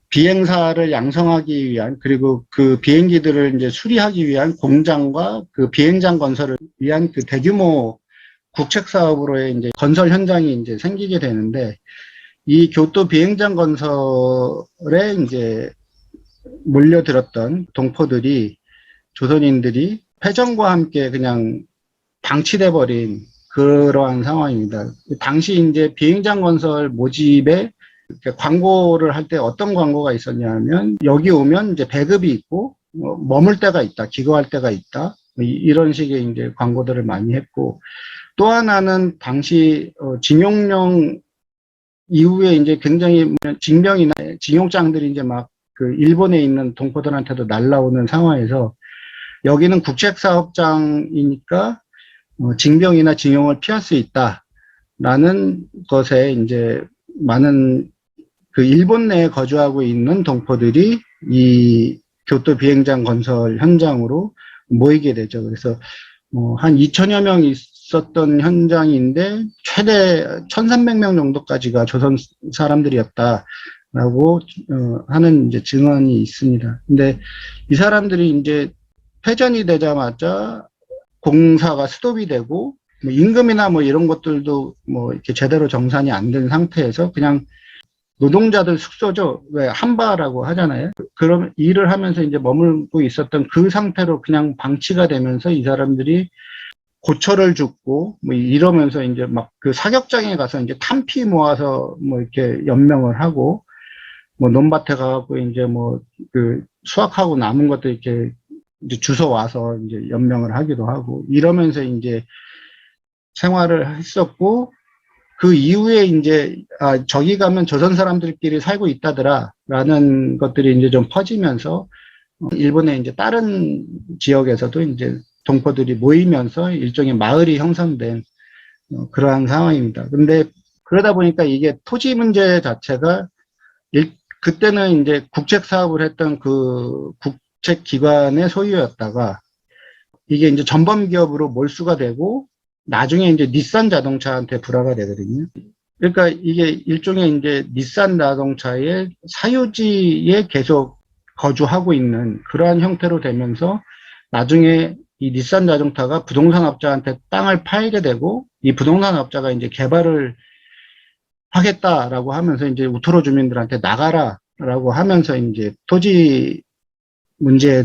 Speaker 3: 비행사를 양성하기 위한 그리고 그 비행기들을 이제 수리하기 위한 공장과 그 비행장 건설을 위한 그 대규모 국책 사업으로의 이제 건설 현장이 이제 생기게 되는데 이 교토 비행장 건설에 이제 몰려들었던 동포들이 조선인들이 패전과 함께 그냥 방치돼 버린 그러한 상황입니다. 당시 이제 비행장 건설 모집에 광고를 할 때 어떤 광고가 있었냐면 여기 오면 이제 배급이 있고 머물 때가 있다, 기거할 때가 있다 이런 식의 이제 광고들을 많이 했고 또 하나는 당시 징용령 이후에 이제 굉장히 징병이나 징용장들이 이제 막 그 일본에 있는 동포들한테도 날라오는 상황에서 여기는 국책사업장이니까 징병이나 징용을 피할 수 있다라는 것에 이제 많은 그 일본 내에 거주하고 있는 동포들이 이 교토 비행장 건설 현장으로 모이게 되죠. 그래서 한 2천여 명 있었던 현장인데 최대 1,300명 정도까지가 조선 사람들이었다라고 하는 이제 증언이 있습니다. 근데 이 사람들이 이제 패전이 되자마자 공사가 스톱이 되고 뭐 임금이나 뭐 이런 것들도 뭐 이렇게 제대로 정산이 안 된 상태에서 그냥 노동자들 숙소죠. 왜 한바라고 하잖아요. 그럼 일을 하면서 이제 머물고 있었던 그 상태로 그냥 방치가 되면서 이 사람들이 고철을 줍고 뭐 이러면서 이제 막 그 사격장에 가서 이제 탄피 모아서 뭐 이렇게 연명을 하고 뭐 논밭에 가갖고 이제 뭐 그 수확하고 남은 것도 이렇게 이제 주워 와서 이제 연명을 하기도 하고 이러면서 이제 생활을 했었고 그 이후에 이제 저기 가면 조선 사람들끼리 살고 있다더라라는 것들이 이제 좀 퍼지면서 일본의 이제 다른 지역에서도 이제 동포들이 모이면서 일종의 마을이 형성된 그러한 상황입니다. 근데 그러다 보니까 이게 토지 문제 자체가 그때는 이제 국책 사업을 했던 그 국책 기관의 소유였다가 이게 이제 전범 기업으로 몰수가 되고 나중에 이제 닛산 자동차한테 불화가 되거든요. 그러니까 이게 일종의 이제 닛산 자동차의 사유지에 계속 거주하고 있는 그러한 형태로 되면서 나중에 이 닛산 자동차가 부동산 업자한테 땅을 팔게 되고 이 부동산 업자가 이제 개발을 하겠다라고 하면서 이제 우토로 주민들한테 나가라라고 하면서 이제 토지 문제에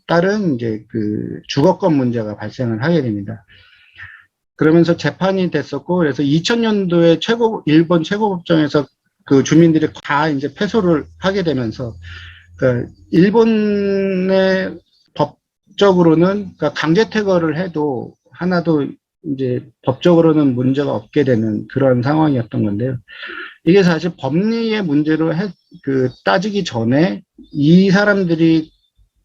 Speaker 3: 따른 이제 그 주거권 문제가 발생을 하게 됩니다. 그러면서 재판이 됐었고, 그래서 2000년도에 일본 최고법정에서 그 주민들이 다 이제 패소를 하게 되면서, 일본의 법적으로는, 강제 퇴거를 해도 하나도 이제 법적으로는 문제가 없게 되는 그런 상황이었던 건데요. 이게 사실 법리의 문제로 따지기 전에 이 사람들이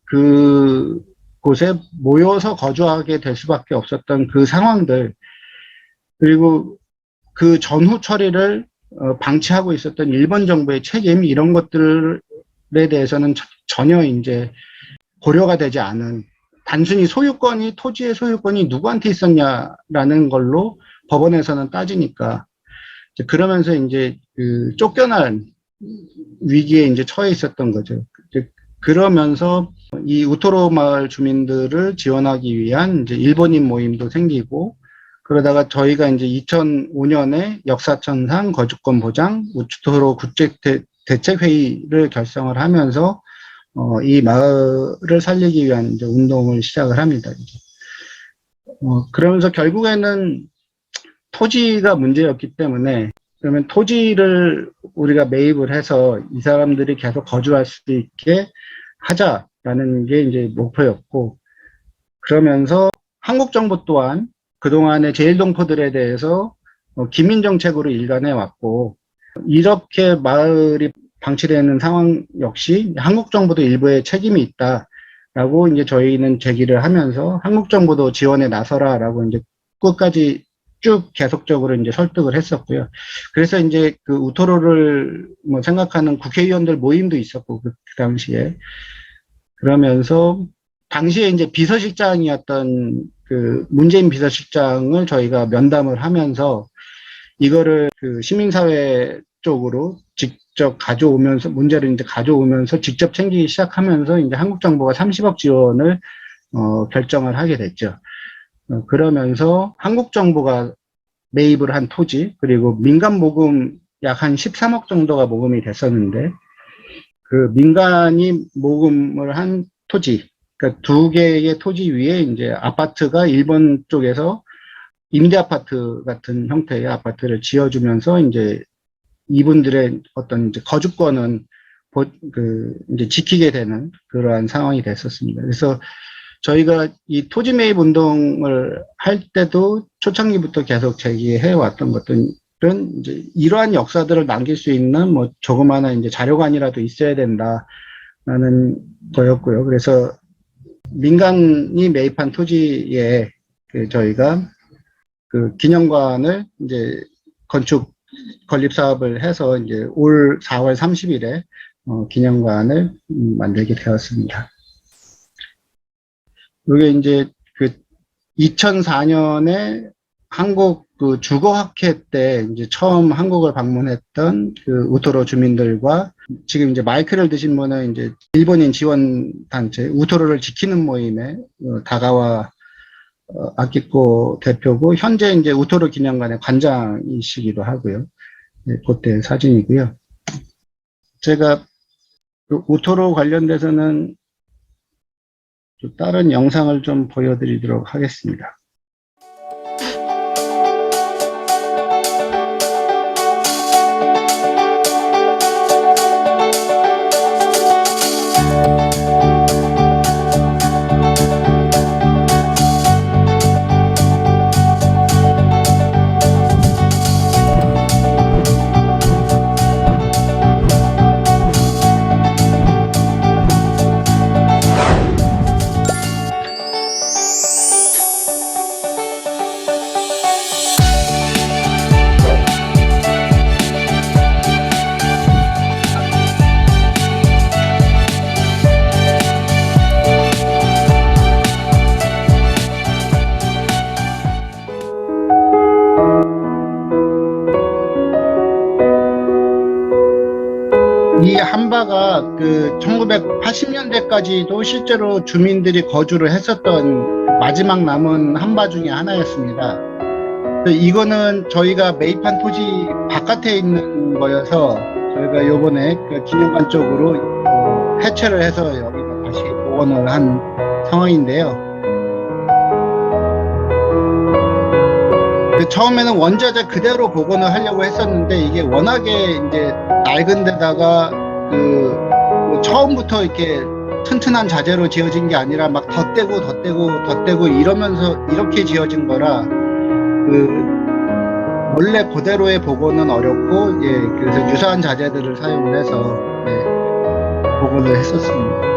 Speaker 3: 그 곳에 모여서 거주하게 될 수밖에 없었던 그 상황들, 그리고 그 전후 처리를 방치하고 있었던 일본 정부의 책임, 이런 것들에 대해서는 전혀 이제 고려가 되지 않은, 단순히 토지의 소유권이 누구한테 있었냐라는 걸로 법원에서는 따지니까, 그러면서 이제 쫓겨날 위기에 이제 처해 있었던 거죠. 그러면서 이 우토로 마을 주민들을 지원하기 위한 이제 일본인 모임도 생기고, 그러다가 저희가 이제 2005년에 역사천상 거주권 보장 우토로 국책 대책회의를 결성을 하면서 이 마을을 살리기 위한 이제 운동을 시작을 합니다. 이제. 그러면서 결국에는 토지가 문제였기 때문에 그러면 토지를 우리가 매입을 해서 이 사람들이 계속 거주할 수 있게 하자라는 게 이제 목표였고, 그러면서 한국 정부 또한 그동안의 제일동포들에 대해서 기민 정책으로 일관해 왔고, 이렇게 마을이 방치되는 상황 역시 한국 정부도 일부의 책임이 있다라고 이제 저희는 제기를 하면서 한국 정부도 지원에 나서라라고 이제 끝까지 쭉 계속적으로 이제 설득을 했었고요. 그래서 이제 그 우토로를 뭐 생각하는 국회의원들 모임도 있었고, 그 당시에. 그러면서 당시에 이제 비서실장이었던 그 문재인 비서실장을 저희가 면담을 하면서 이거를 그 시민사회 쪽으로 직접 가져오면서 문제를 이제 가져오면서 직접 챙기기 시작하면서 이제 한국 정부가 30억 지원을 결정을 하게 됐죠. 그러면서 한국 정부가 매입을 한 토지, 그리고 민간 모금 약 한 13억 정도가 모금이 됐었는데, 그 민간이 모금을 한 토지, 그러니까 두 개의 토지 위에 이제 아파트가 일본 쪽에서 임대 아파트 같은 형태의 아파트를 지어주면서 이제 이분들의 어떤 이제 거주권은 이제 지키게 되는 그러한 상황이 됐었습니다. 그래서 저희가 이 토지 매입 운동을 할 때도 초창기부터 계속 제기해 왔던 것들은 이제 이러한 역사들을 남길 수 있는 뭐 조그마한 이제 자료관이라도 있어야 된다라는 거였고요. 그래서 민간이 매입한 토지에 저희가 그 기념관을 이제 건축 건립 사업을 해서 이제 올 4월 30일에 기념관을 만들게 되었습니다. 이게 이제 그 2004년에 한국 그 주거학회 때 이제 처음 한국을 방문했던 그 우토로 주민들과 지금 이제 마이크를 드신 분은 이제 일본인 지원 단체 우토로를 지키는 모임의 다가와 아키코 대표고, 현재 이제 우토로 기념관의 관장이시기도 하고요. 네, 그때 사진이고요. 제가 우토로 관련돼서는 다른 영상을 좀 보여드리도록 하겠습니다. 이 한바가 그 1980년대까지도 실제로 주민들이 거주를 했었던 마지막 남은 한바 중에 하나였습니다. 이거는 저희가 매입한 토지 바깥에 있는 거여서 저희가 요번에 그 기념관 쪽으로 해체를 해서 여기다 다시 복원을 한 상황인데요. 처음에는 원자재 그대로 복원을 하려고 했었는데, 이게 워낙에 이제 낡은 데다가 처음부터 이렇게 튼튼한 자재로 지어진 게 아니라 막 덧대고 이러면서 이렇게 지어진 거라 원래 그대로의 복원은 어렵고, 예, 그래서 유사한 자재들을 사용을 해서 복원을 했었습니다.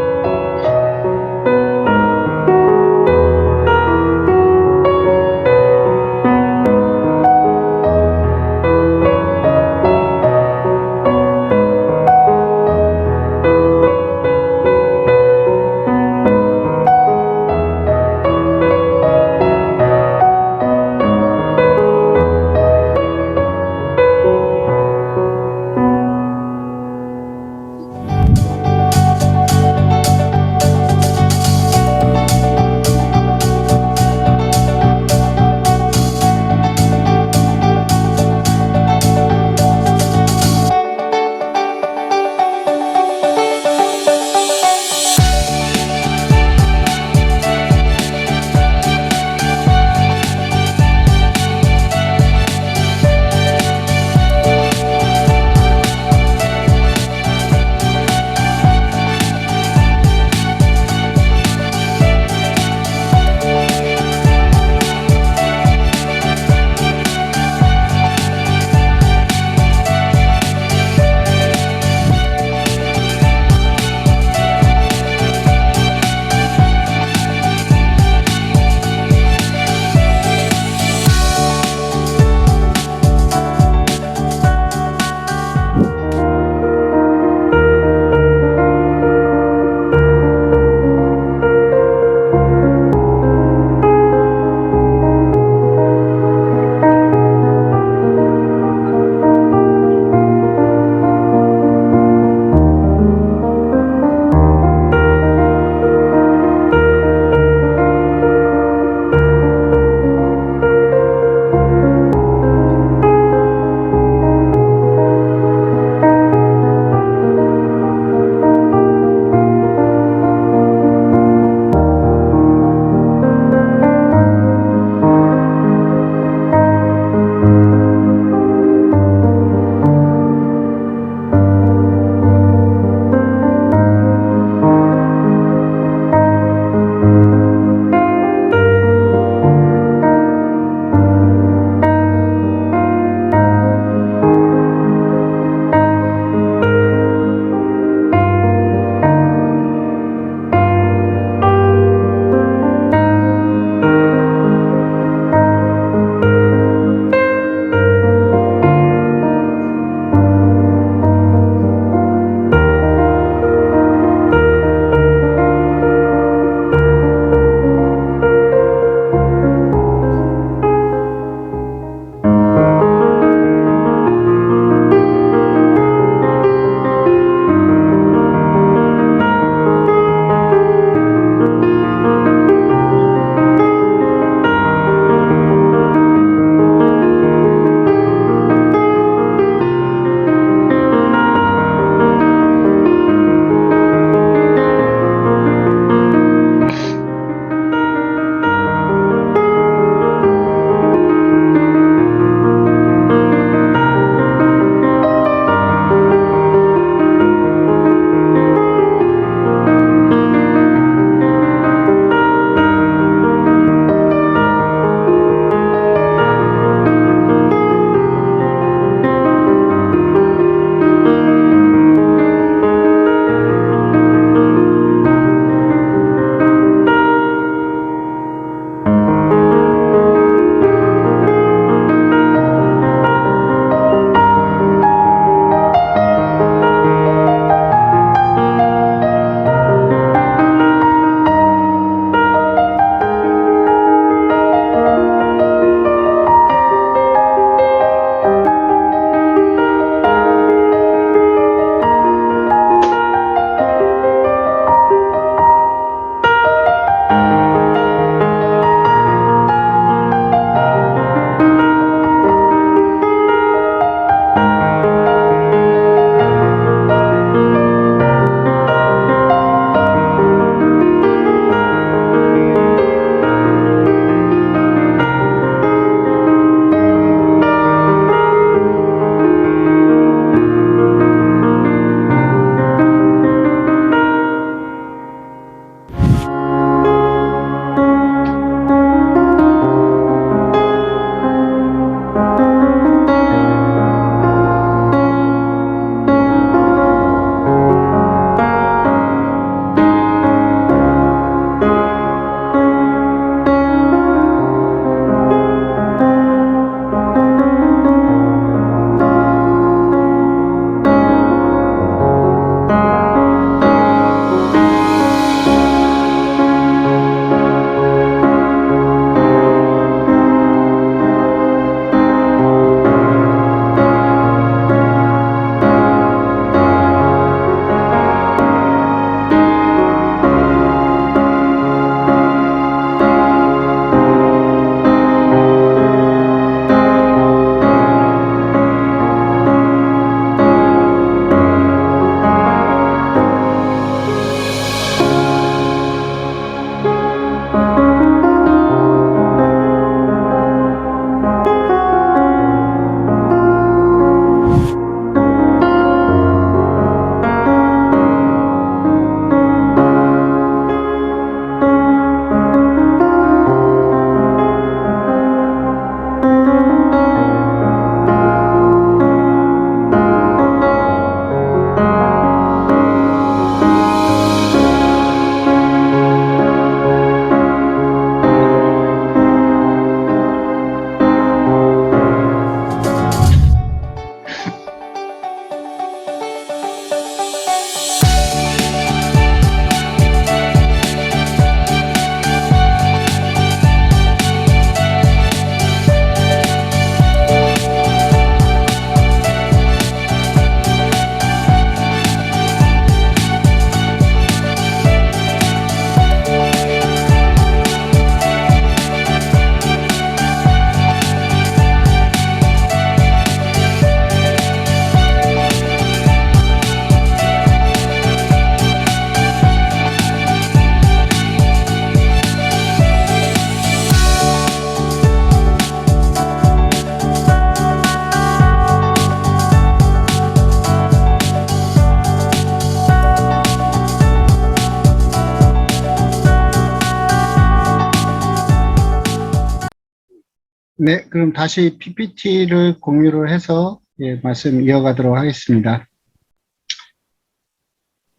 Speaker 3: 네, 그럼 다시 PPT를 공유를 해서 말씀 이어가도록 하겠습니다.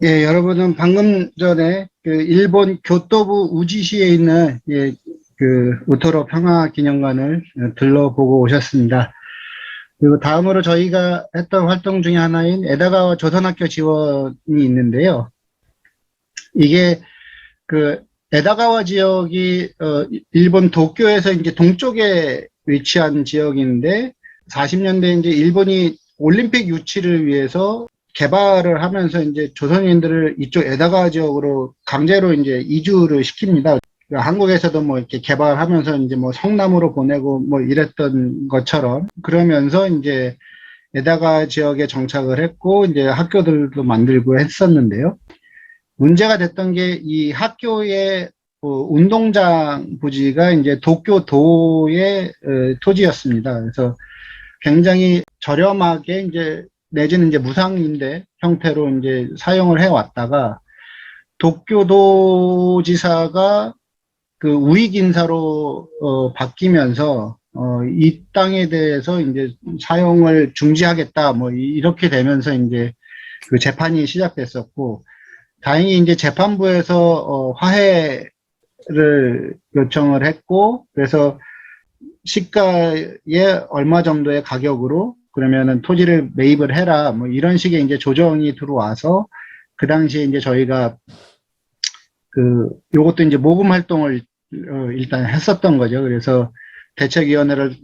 Speaker 3: 예, 여러분은 방금 전에 그 일본 교토부 우지시에 있는 그 우토로 평화기념관을 둘러보고 오셨습니다. 그리고 다음으로 저희가 했던 활동 중에 하나인 에다가와 조선학교 지원이 있는데요. 이게 그 에다가와 지역이 일본 도쿄에서 이제 동쪽에 위치한 지역인데 40년대 이제 일본이 올림픽 유치를 위해서 개발을 하면서 이제 조선인들을 이쪽 에다가 지역으로 강제로 이제 이주를 시킵니다. 한국에서도 뭐 이렇게 개발하면서 이제 뭐 성남으로 보내고 뭐 이랬던 것처럼 그러면서 이제 에다가 지역에 정착을 했고 이제 학교들도 만들고 했었는데요. 문제가 됐던 게 이 학교의 운동장 부지가 이제 도쿄도의 토지였습니다. 그래서 굉장히 저렴하게 이제 내지는 이제 무상임대 형태로 이제 사용을 해왔다가 도쿄도지사가 그 우익인사로 바뀌면서 이 땅에 대해서 이제 사용을 중지하겠다 뭐 이렇게 되면서 이제 그 재판이 시작됐었고 다행히 이제 재판부에서 화해를 요청을 했고 그래서 시가에 얼마 정도의 가격으로 그러면은 토지를 매입을 해라 뭐 이런 식의 이제 조정이 들어와서 그 당시에 이제 저희가 그 요것도 이제 모금 활동을 일단 했었던 거죠. 그래서 대책위원회를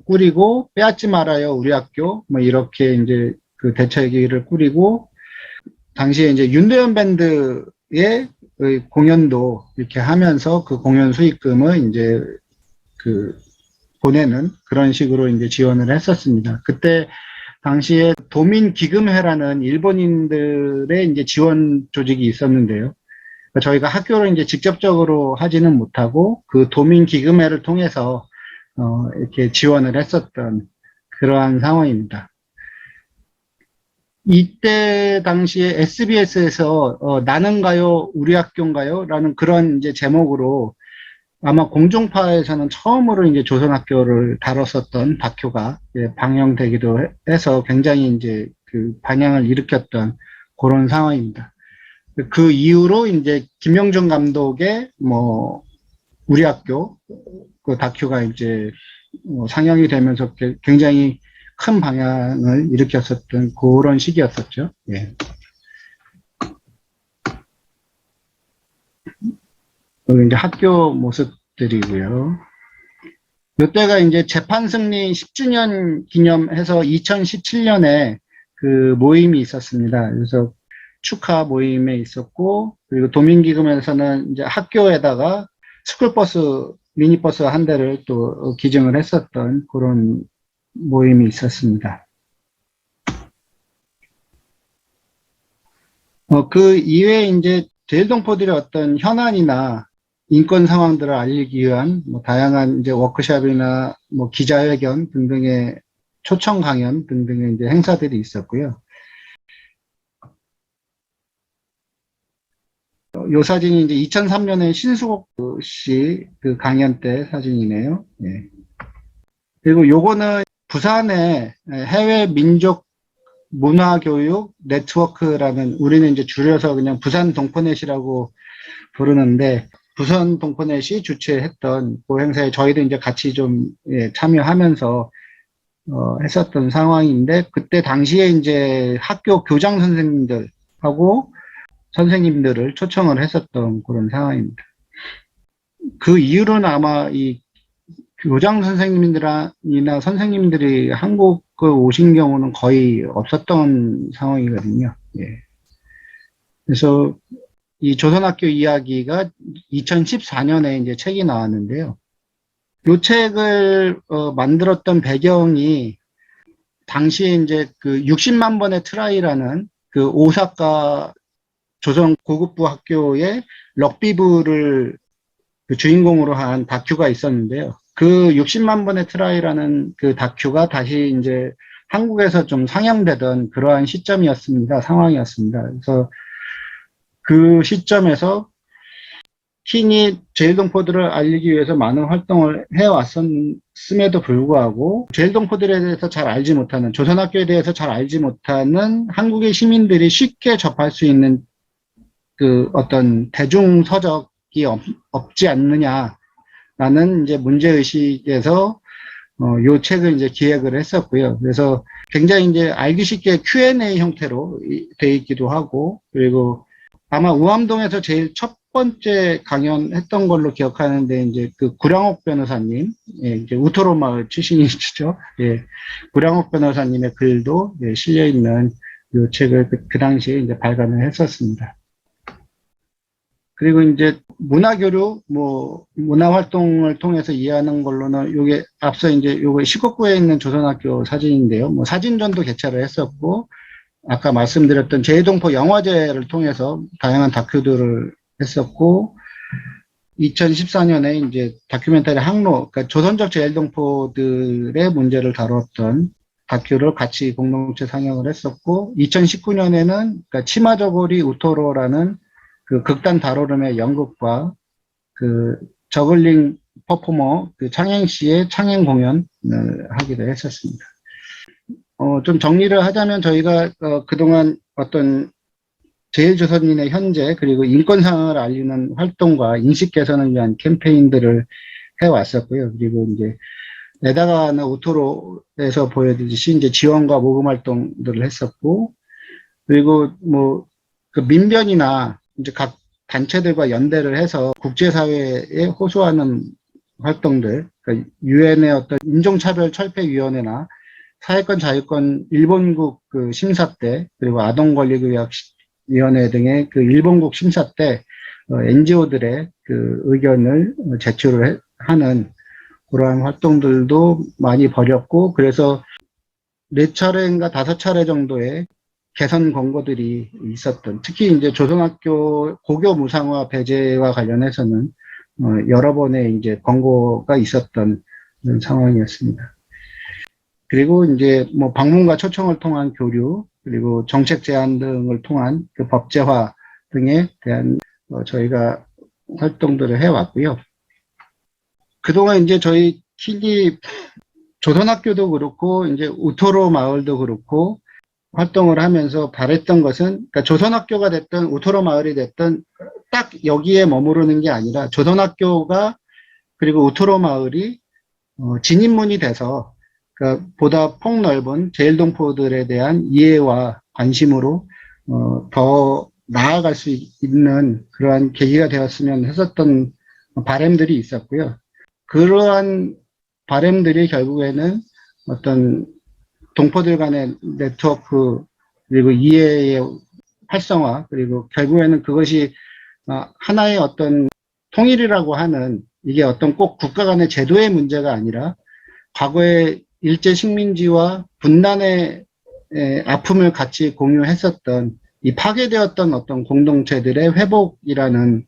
Speaker 3: 꾸리고 빼앗지 말아요 우리 학교 뭐 이렇게 이제 그 대책위를 꾸리고 당시에 이제 윤도현 밴드의 공연도 이렇게 하면서 그 공연 수익금을 이제 그 보내는 그런 식으로 이제 지원을 했었습니다. 그때 당시에 도민기금회라는 일본인들의 이제 지원 조직이 있었는데요. 그러니까 저희가 학교를 이제 직접적으로 하지는 못하고 그 도민기금회를 통해서 이렇게 지원을 했었던 그러한 상황입니다. 이때 당시에 SBS에서 나는가요, 우리 학교인가요? 라는 그런 이제 제목으로 아마 공중파에서는 처음으로 이제 조선학교를 다뤘었던 다큐가 방영되기도 해서 굉장히 이제 그 반향을 일으켰던 그런 상황입니다. 그 이후로 이제 김영준 감독의 뭐 우리 학교 그 다큐가 이제 상영이 되면서 굉장히 큰 방향을 일으켰었던 그런 시기였었죠. 예. 그리고 이제 학교 모습들이고요. 이때가 이제 재판 승리 10주년 기념해서 2017년에 그 모임이 있었습니다. 그래서 축하 모임에 있었고, 그리고 도민기금에서는 이제 학교에다가 스쿨버스, 미니버스 한 대를 또 기증을 했었던 그런 모임이 있었습니다. 그 이외에 이제 제일동포들의 어떤 현안이나 인권 상황들을 알리기 위한 뭐 다양한 이제 워크숍이나 뭐 기자회견 등등의 초청 강연 등등의 이제 행사들이 있었고요. 요 사진이 이제 2003년에 신수국 씨 그 강연 때 사진이네요. 예. 그리고 요거는 부산의 해외 민족 문화교육 네트워크라는 우리는 이제 줄여서 그냥 부산 동포넷이라고 부르는데 부산 동포넷이 주최했던 그 행사에 저희도 이제 같이 좀 참여하면서 했었던 상황인데 그때 당시에 이제 학교 교장 선생님들하고 선생님들을 초청을 했었던 그런 상황입니다. 그 이후로는 아마 이 교장 선생님들이나 선생님들이 한국에 오신 경우는 거의 없었던 상황이거든요. 예. 그래서 이 조선학교 이야기가 2014년에 이제 책이 나왔는데요. 이 책을 만들었던 배경이 당시에 이제 그 60만 번의 트라이라는 그 오사카 조선 고급부 학교의 럭비부를 그 주인공으로 한 다큐가 있었는데요. 그 60만 번의 트라이라는 그 다큐가 다시 이제 한국에서 좀 상영되던 그러한 시점이었습니다. 상황이었습니다. 그래서 그 시점에서 킹이 제일동포들을 알리기 위해서 많은 활동을 해왔었는데 있음에도 불구하고 제일동포들에 대해서 잘 알지 못하는, 조선학교에 대해서 잘 알지 못하는 한국의 시민들이 쉽게 접할 수 있는 그 어떤 대중 서적이 없지 않느냐라는 이제 문제의식에서 요 책을 이제 기획을 했었고요. 그래서 굉장히 이제 알기 쉽게 Q&A 형태로 돼 있기도 하고, 그리고 아마 우암동에서 제일 첫 번째 강연했던 걸로 기억하는데, 이제 그 구량옥 변호사님, 예, 이제 우토로 마을 출신이시죠. 예, 구량옥 변호사님의 글도 예, 실려 있는 이 책을 그 당시에 이제 발간을 했었습니다. 그리고 이제 문화교류, 문화활동을 통해서 이해하는 걸로는 요게 앞서 이제 요거 시곡구에 있는 조선학교 사진인데요. 사진전도 개최를 했었고, 아까 말씀드렸던 제일동포 영화제를 통해서 다양한 다큐들을 했었고, 2014년에 이제 다큐멘터리 항로, 그러니까 조선적 제일동포들의 문제를 다뤘던 다큐를 같이 공동체 상영을 했었고, 2019년에는 그러니까 치마저고리 우토로라는 그 극단 다로름의 연극과 그 저글링 퍼포머 그 창행 씨의 창행 공연을 하기도 했었습니다. 좀 정리를 하자면 저희가 그동안 어떤 제일조선인의 현재 그리고 인권 상황을 알리는 활동과 인식 개선을 위한 캠페인들을 해왔었고요. 그리고 이제 에다가나 우토로에서 보여드리듯이 이제 지원과 모금 활동들을 했었고, 그리고 그 민변이나 이제 각 단체들과 연대를 해서 국제사회에 호소하는 활동들, 그러니까 유엔의 어떤 인종차별철폐위원회나 사회권 자유권 일본국 그 심사 때, 그리고 아동권리교약위원회 등의 그 일본국 심사 때 NGO들의 그 의견을 제출을 하는 그러한 활동들도 많이 벌였고, 그래서 4차례인가 5차례 정도의 개선 권고들이 있었던, 특히 이제 조선학교 고교 무상화 배제와 관련해서는 여러 번의 이제 권고가 있었던 그런 상황이었습니다. 그리고 이제 방문과 초청을 통한 교류, 그리고 정책 제안 등을 통한 그 법제화 등에 대한 저희가 활동들을 해왔고요. 그동안 이제 저희 킥이 조선학교도 그렇고 이제 우토로 마을도 그렇고 활동을 하면서 바랬던 것은, 그러니까 조선학교가 됐든 우토로 마을이 됐든 딱 여기에 머무르는 게 아니라 조선학교가 그리고 우토로 마을이 진입문이 돼서 그러니까 보다 폭넓은 제일동포들에 대한 이해와 관심으로 더 나아갈 수 있는 그러한 계기가 되었으면 했었던 바람들이 있었고요. 그러한 바람들이 결국에는 어떤 동포들 간의 네트워크, 그리고 이해의 활성화, 그리고 결국에는 그것이 하나의 어떤 통일이라고 하는, 이게 어떤 꼭 국가 간의 제도의 문제가 아니라 과거의 일제 식민지와 분단의 아픔을 같이 공유했었던 이 파괴되었던 어떤 공동체들의 회복이라는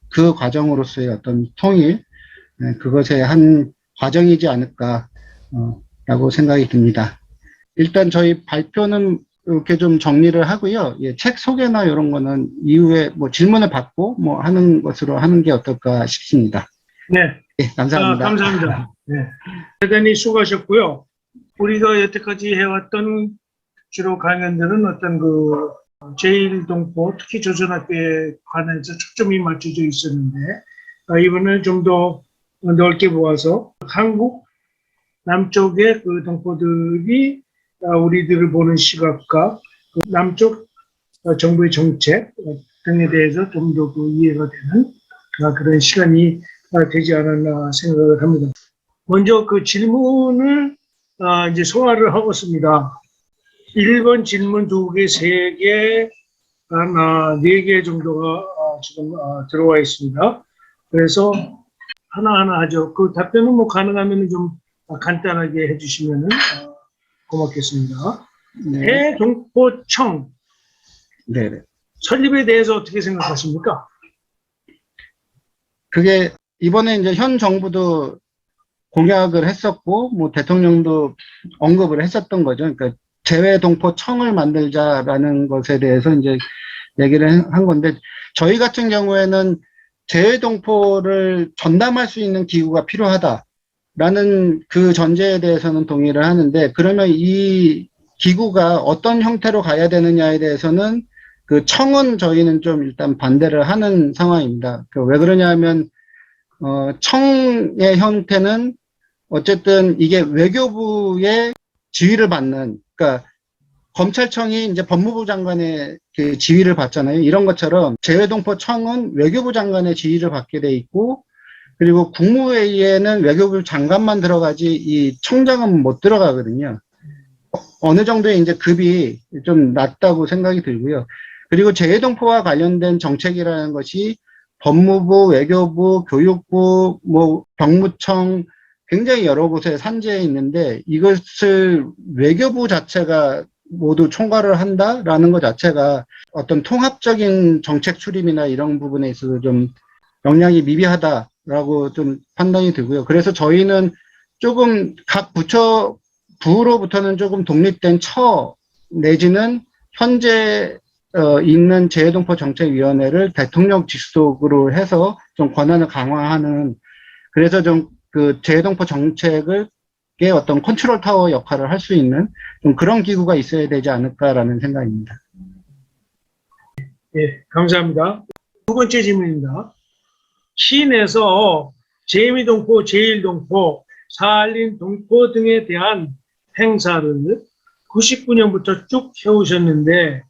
Speaker 3: 그 과정으로서의 어떤 통일, 그것의 한 과정이지 않을까 라고 생각이 듭니다. 일단 저희 발표는 이렇게 좀 정리를 하고요. 예, 책 소개나 이런 거는 이후에 질문을 받고 하는 것으로 하는 게 어떨까 싶습니다.
Speaker 1: 네.
Speaker 3: 예, 감사합니다.
Speaker 1: 감사합니다. 네. 대단히 수고하셨고요. 우리가 여태까지 해왔던 주로 강연들은 어떤 제일동포, 특히 조선학교에 관해서 초점이 맞춰져 있었는데, 이번에 좀 더 넓게 보아서 한국 남쪽의 그 동포들이 우리들을 보는 시각과 남쪽 정부의 정책 등에 대해서 좀 더 이해가 되는 그런 시간이 되지 않았나 생각을 합니다. 먼저 그 질문을 이제 소화를 하겠습니다. 1번 질문 2개, 3개, 한 4개 정도가 지금 들어와 있습니다. 그래서 하나하나 하죠. 그 답변은 가능하면 좀 간단하게 해주시면 고맙겠습니다.
Speaker 3: 네.
Speaker 1: 대동포청
Speaker 3: 네.
Speaker 1: 설립에 대해서 어떻게 생각하십니까?
Speaker 3: 그게 이번에 이제 현 정부도 공약을 했었고, 대통령도 언급을 했었던 거죠. 그러니까 재외동포청을 만들자라는 것에 대해서 이제 얘기를 한 건데, 저희 같은 경우에는 재외동포를 전담할 수 있는 기구가 필요하다. 라는 그 전제에 대해서는 동의를 하는데, 그러면 이 기구가 어떤 형태로 가야 되느냐에 대해서는 그 청은 저희는 좀 일단 반대를 하는 상황입니다. 왜 그러냐면, 청의 형태는 어쨌든 이게 외교부의 지휘를 받는, 그러니까 검찰청이 이제 법무부 장관의 그 지휘를 받잖아요. 이런 것처럼 재외동포 청은 외교부 장관의 지휘를 받게 돼 있고, 그리고 국무회의에는 외교부 장관만 들어가지 이 청장은 못 들어가거든요. 어느 정도의 이제 급이 좀 낮다고 생각이 들고요. 그리고 재외동포와 관련된 정책이라는 것이 법무부, 외교부, 교육부, 뭐 병무청 굉장히 여러 곳에 산재해 있는데 이것을 외교부 자체가 모두 총괄을 한다라는 것 자체가 어떤 통합적인 정책 수립이나 이런 부분에 있어서 좀 영향이 미비하다라고 좀 판단이 들고요. 그래서 저희는 조금 각 부로부터는 조금 독립된 처 내지는 현재 있는 재외동포 정책위원회를 대통령 직속으로 해서 좀 권한을 강화하는, 그래서 좀 그 재외동포 정책의 어떤 컨트롤 타워 역할을 할 수 있는 좀 그런 기구가 있어야 되지 않을까라는 생각입니다.
Speaker 1: 예, 감사합니다. 두 번째 질문입니다. 시내에서 재미동포, 제1동포, 사할린 동포 등에 대한 행사를 99년부터 쭉 해오셨는데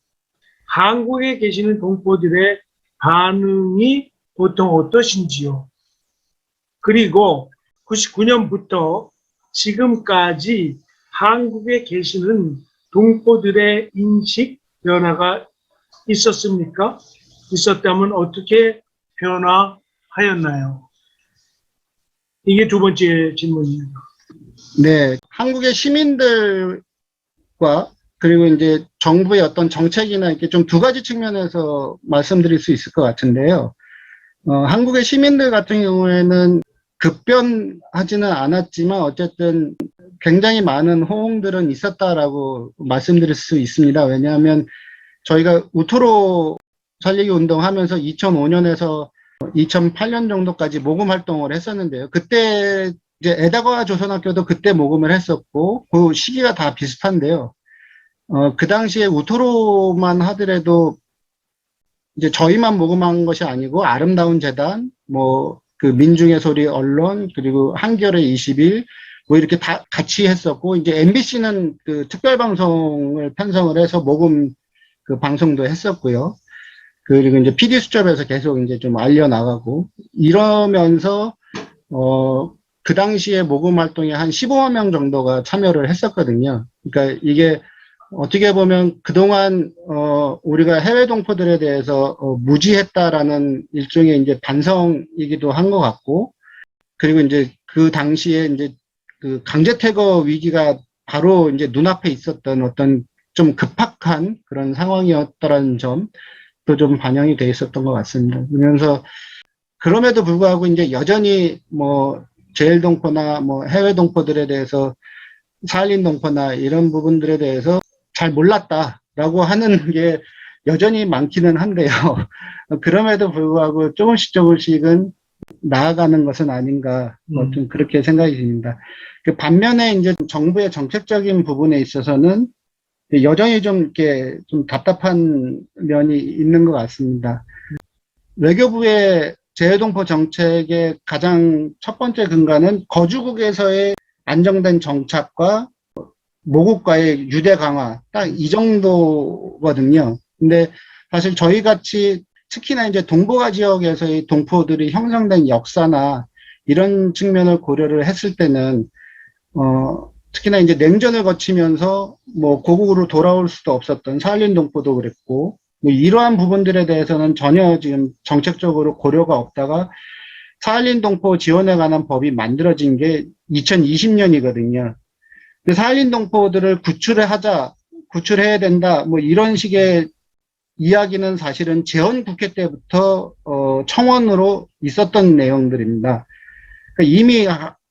Speaker 1: 한국에 계시는 동포들의 반응이 보통 어떠신지요? 그리고 99년부터 지금까지 한국에 계시는 동포들의 인식 변화가 있었습니까? 있었다면 어떻게 변화하였나요? 이게 두 번째 질문입니다.
Speaker 3: 네, 한국의 시민들과 그리고 이제 정부의 어떤 정책이나 이렇게 좀 두 가지 측면에서 말씀드릴 수 있을 것 같은데요. 한국의 시민들 같은 경우에는 급변하지는 않았지만 어쨌든 굉장히 많은 호응들은 있었다라고 말씀드릴 수 있습니다. 왜냐하면 저희가 우토로 살리기 운동하면서 2005년에서 2008년 정도까지 모금 활동을 했었는데요. 그때 이제 에다가 조선학교도 그때 모금을 했었고 그 시기가 다 비슷한데요. 그 당시에 우토로만 하더라도 이제 저희만 모금한 것이 아니고 아름다운 재단, 뭐 그 민중의 소리 언론, 그리고 한겨레 20일 뭐 이렇게 다 같이 했었고, 이제 MBC는 그 특별방송을 편성을 해서 모금 그 방송도 했었고요. 그리고 이제 PD 수첩에서 계속 이제 좀 알려나가고 이러면서 그 당시에 모금 활동에 한 15만 명 정도가 참여를 했었거든요. 그러니까 이게 어떻게 보면 그동안 우리가 해외 동포들에 대해서 무지했다라는 일종의 이제 반성이기도 한 것 같고, 그리고 이제 그 당시에 이제 그 강제 퇴거 위기가 바로 이제 눈앞에 있었던 어떤 좀 급박한 그런 상황이었다라는 점도 좀 반영이 돼 있었던 것 같습니다. 그러면서 그럼에도 불구하고 이제 여전히 뭐 제1동포나 뭐 해외 동포들에 대해서 사할린 동포나 이런 부분들에 대해서 잘 몰랐다라고 하는 게 여전히 많기는 한데요. 그럼에도 불구하고 조금씩은 나아가는 것은 아닌가, 좀 그렇게 생각이 듭니다. 그 반면에 이제 정부의 정책적인 부분에 있어서는 여전히 좀 이렇게 좀 답답한 면이 있는 것 같습니다. 외교부의 재외동포 정책의 가장 첫 번째 근간은 거주국에서의 안정된 정착과 모국과의 유대 강화, 딱 이 정도거든요. 근데 사실 저희 같이 특히나 이제 동북아 지역에서의 동포들이 형성된 역사나 이런 측면을 고려를 했을 때는, 특히나 이제 냉전을 거치면서 뭐 고국으로 돌아올 수도 없었던 사할린 동포도 그랬고, 뭐 이러한 부분들에 대해서는 전혀 지금 정책적으로 고려가 없다가 사할린 동포 지원에 관한 법이 만들어진 게 2020년이거든요. 사할린 동포들을 구출해야 된다, 뭐 이런 식의 이야기는 사실은 재헌 국회 때부터 청원으로 있었던 내용들입니다. 그러니까 이미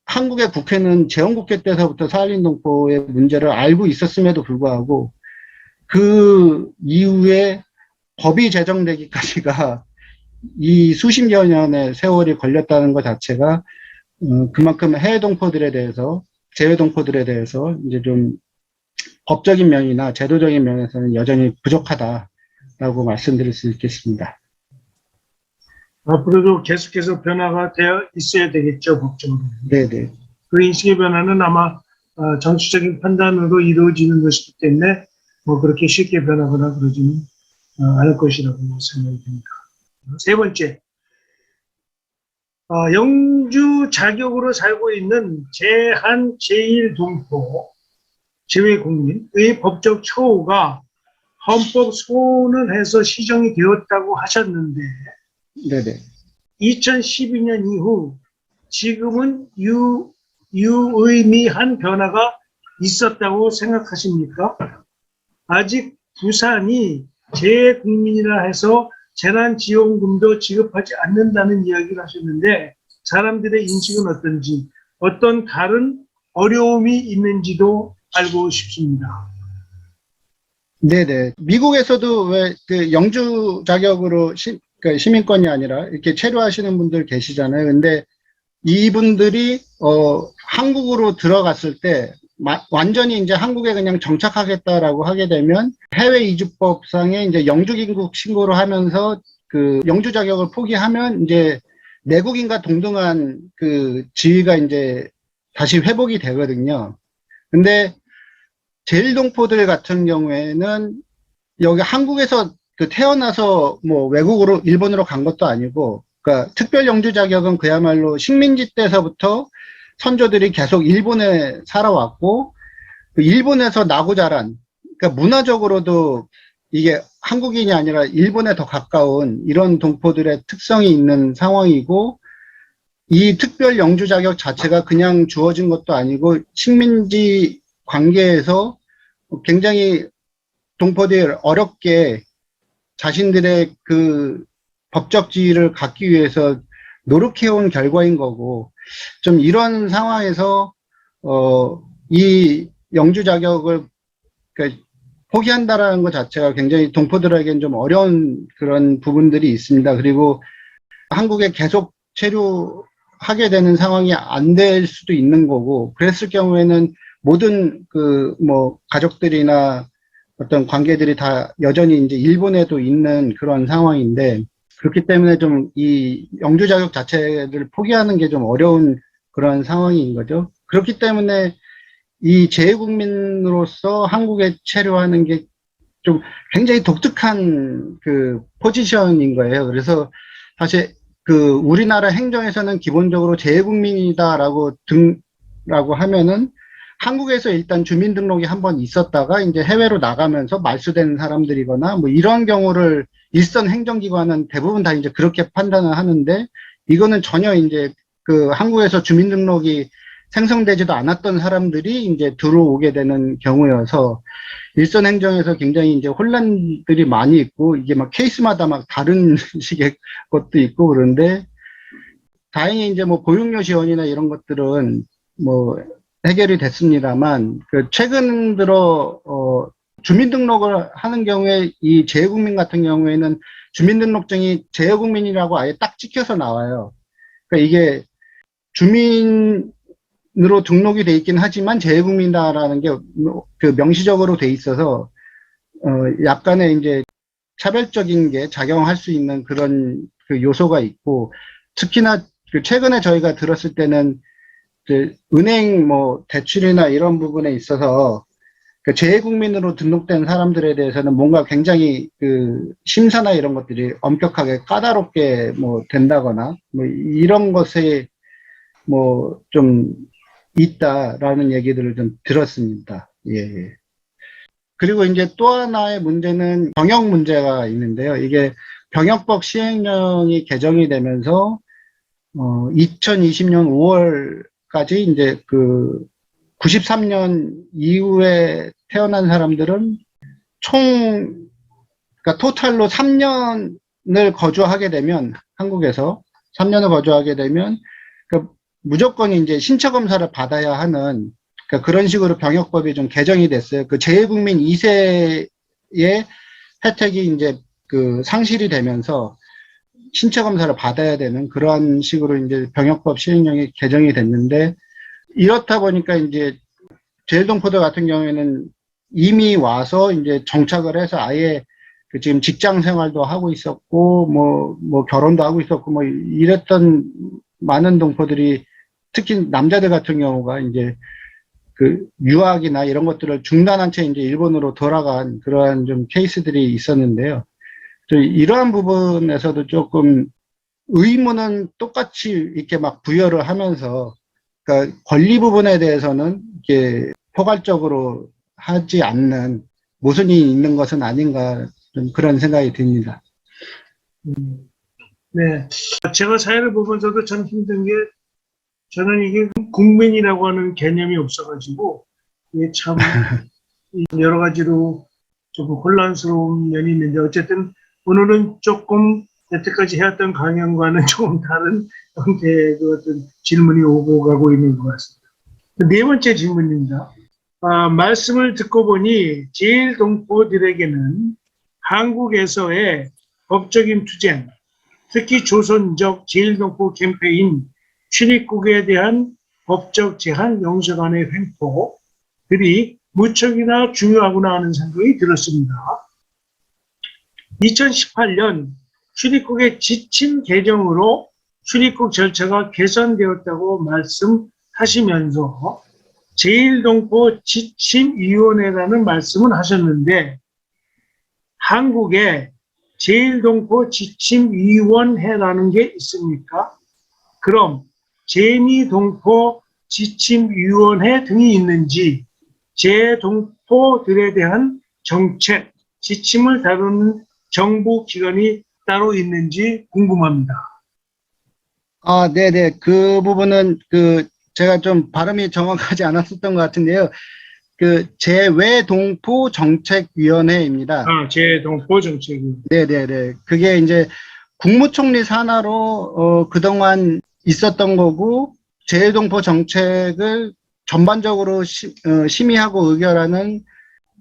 Speaker 3: 한국의 국회는 재헌 국회 때서부터 사할린 동포의 문제를 알고 있었음에도 불구하고 그 이후에 법이 제정되기까지가 이 수십여 년의 세월이 걸렸다는 것 자체가 그만큼 해외 동포들에 대해서, 재외 동포들에 대해서 이제 좀 법적인 면이나 제도적인 면에서는 여전히 부족하다라고 말씀드릴 수 있겠습니다.
Speaker 1: 앞으로도 계속해서 변화가 되어 있어야 되겠죠, 법적으로.
Speaker 3: 네네.
Speaker 1: 그 인식의 변화는 아마 정치적인 판단으로 이루어지는 것이기 때문에 뭐 그렇게 쉽게 변하거나 그러지는 않을 것이라고 생각이 듭니다. 세 번째, 영주 자격으로 살고 있는 제한 제1동포 재외국민의 법적 처우가 헌법 소원을 해서 시정이 되었다고 하셨는데
Speaker 3: 네네.
Speaker 1: 2012년 이후 지금은 유의미한 변화가 있었다고 생각하십니까? 아직 부산이 재외국민이라 해서 재난지원금도 지급하지 않는다는 이야기를 하셨는데 사람들의 인식은 어떤지, 어떤 다른 어려움이 있는지도 알고 싶습니다.
Speaker 3: 네네. 미국에서도 왜 그 영주 자격으로 그러니까 시민권이 아니라 이렇게 체류하시는 분들 계시잖아요. 근데 이분들이 한국으로 들어갔을 때 완전히 이제 한국에 그냥 정착하겠다라고 하게 되면 해외 이주법상에 이제 영주 긴급 신고를 하면서 그 영주 자격을 포기하면 이제 내국인과 동등한 그 지위가 이제 다시 회복이 되거든요. 근데 제1동포들 같은 경우에는 여기 한국에서 그 태어나서 뭐 외국으로 일본으로 간 것도 아니고, 그러니까 특별 영주 자격은 그야말로 식민지 때서부터 선조들이 계속 일본에 살아왔고, 그 일본에서 나고 자란, 그러니까 문화적으로도 이게 한국인이 아니라 일본에 더 가까운 이런 동포들의 특성이 있는 상황이고, 이 특별 영주 자격 자체가 그냥 주어진 것도 아니고 식민지 관계에서 굉장히 동포들이 어렵게 자신들의 그 법적 지위를 갖기 위해서 노력해온 결과인 거고, 좀 이런 상황에서 이 영주 자격을 그러니까 포기한다라는 것 자체가 굉장히 동포들에게는 좀 어려운 그런 부분들이 있습니다. 그리고 한국에 계속 체류하게 되는 상황이 안 될 수도 있는 거고, 그랬을 경우에는 모든 그 뭐 가족들이나 어떤 관계들이 다 여전히 이제 일본에도 있는 그런 상황인데, 그렇기 때문에 좀 이 영주 자격 자체를 포기하는 게 좀 어려운 그런 상황인 거죠. 그렇기 때문에 이 재외국민으로서 한국에 체류하는 게 좀 굉장히 독특한 그 포지션인 거예요. 그래서 사실 그 우리나라 행정에서는 기본적으로 재외국민이다라고 라고 하면은 한국에서 일단 주민등록이 한번 있었다가 이제 해외로 나가면서 말소되는 사람들이거나 뭐 이런 경우를 일선 행정기관은 대부분 다 이제 그렇게 판단을 하는데, 이거는 전혀 이제 그 한국에서 주민등록이 생성되지도 않았던 사람들이 이제 들어오게 되는 경우여서 일선 행정에서 굉장히 이제 혼란들이 많이 있고, 이게 막 케이스마다 막 다른 식의 것도 있고, 그런데 다행히 이제 뭐 보육료 지원이나 이런 것들은 뭐 해결이 됐습니다만, 그 최근 들어 주민등록을 하는 경우에 이 재외국민 같은 경우에는 주민등록증이 재외국민이라고 아예 딱 찍혀서 나와요. 그러니까 이게 주민으로 등록이 돼 있긴 하지만 재외국민이다라는 게 그 명시적으로 돼 있어서 약간의 이제 차별적인 게 작용할 수 있는 그런 그 요소가 있고, 특히나 그 최근에 저희가 들었을 때는 그 은행 뭐 대출이나 이런 부분에 있어서 그 재외국민으로 등록된 사람들에 대해서는 뭔가 굉장히 그 심사나 이런 것들이 엄격하게 까다롭게 뭐 된다거나 뭐 이런 것에 뭐 좀 있다라는 얘기들을 좀 들었습니다. 예. 그리고 이제 또 하나의 문제는 병역 문제가 있는데요. 이게 병역법 시행령이 개정이 되면서 2020년 5월까지 이제 그 93년 이후에 태어난 사람들은 그러니까 토탈로 3년을 거주하게 되면, 한국에서 3년을 거주하게 되면, 무조건 이제 신체 검사를 받아야 하는, 그러니까 그런 식으로 병역법이 좀 개정이 됐어요. 그 재외국민 2세의 혜택이 이제 그 상실이 되면서 신체 검사를 받아야 되는 그러한 식으로 이제 병역법 시행령이 개정이 됐는데, 이렇다 보니까 이제 제일동포들 같은 경우에는 이미 와서 이제 정착을 해서 아예 그 지금 직장 생활도 하고 있었고, 뭐 결혼도 하고 있었고, 뭐 이랬던 많은 동포들이, 특히 남자들 같은 경우가 이제 그 유학이나 이런 것들을 중단한 채 이제 일본으로 돌아간 그러한 좀 케이스들이 있었는데요. 이러한 부분에서도 조금 의무는 똑같이 이렇게 막 부여를 하면서, 그러니까 권리 부분에 대해서는 이게 포괄적으로 하지 않는 모순이 있는 것은 아닌가, 좀 그런 생각이 듭니다.
Speaker 1: 네. 제가 사회를 보면서도 참 힘든 게, 저는 이게 국민이라고 하는 개념이 없어가지고, 이게 참 여러 가지로 조금 혼란스러운 면이 있는데, 어쨌든 오늘은 조금 여태까지 해왔던 강연과는 조금 다른 형태의 그 어떤 질문이 오고 가고 있는 것 같습니다. 네 번째 질문입니다. 말씀을 듣고 보니 제일동포들에게는 한국에서의 법적인 투쟁, 특히 조선적 제일동포 캠페인 출입국에 대한 법적 제한, 영세관의 횡포들이 무척이나 중요하구나 하는 생각이 들었습니다. 2018년 출입국의 지침 개정으로 출입국 절차가 개선되었다고 말씀하시면서 제일동포 지침위원회라는 말씀을 하셨는데, 한국에 제일동포 지침위원회라는 게 있습니까? 그럼 제미동포 지침위원회 등이 있는지, 제동포들에 대한 정책, 지침을 다루는 정부 기관이 따로 있는지 궁금합니다.
Speaker 3: 네네. 그 부분은 제가 좀 발음이 정확하지 않았었던 것 같은데요. 제외동포 정책위원회입니다.
Speaker 1: 제동포 정책위.
Speaker 3: 네네네. 그게 이제 국무총리 산하로 그동안 있었던 거고, 제일동포 정책을 전반적으로 심의하고 의결하는,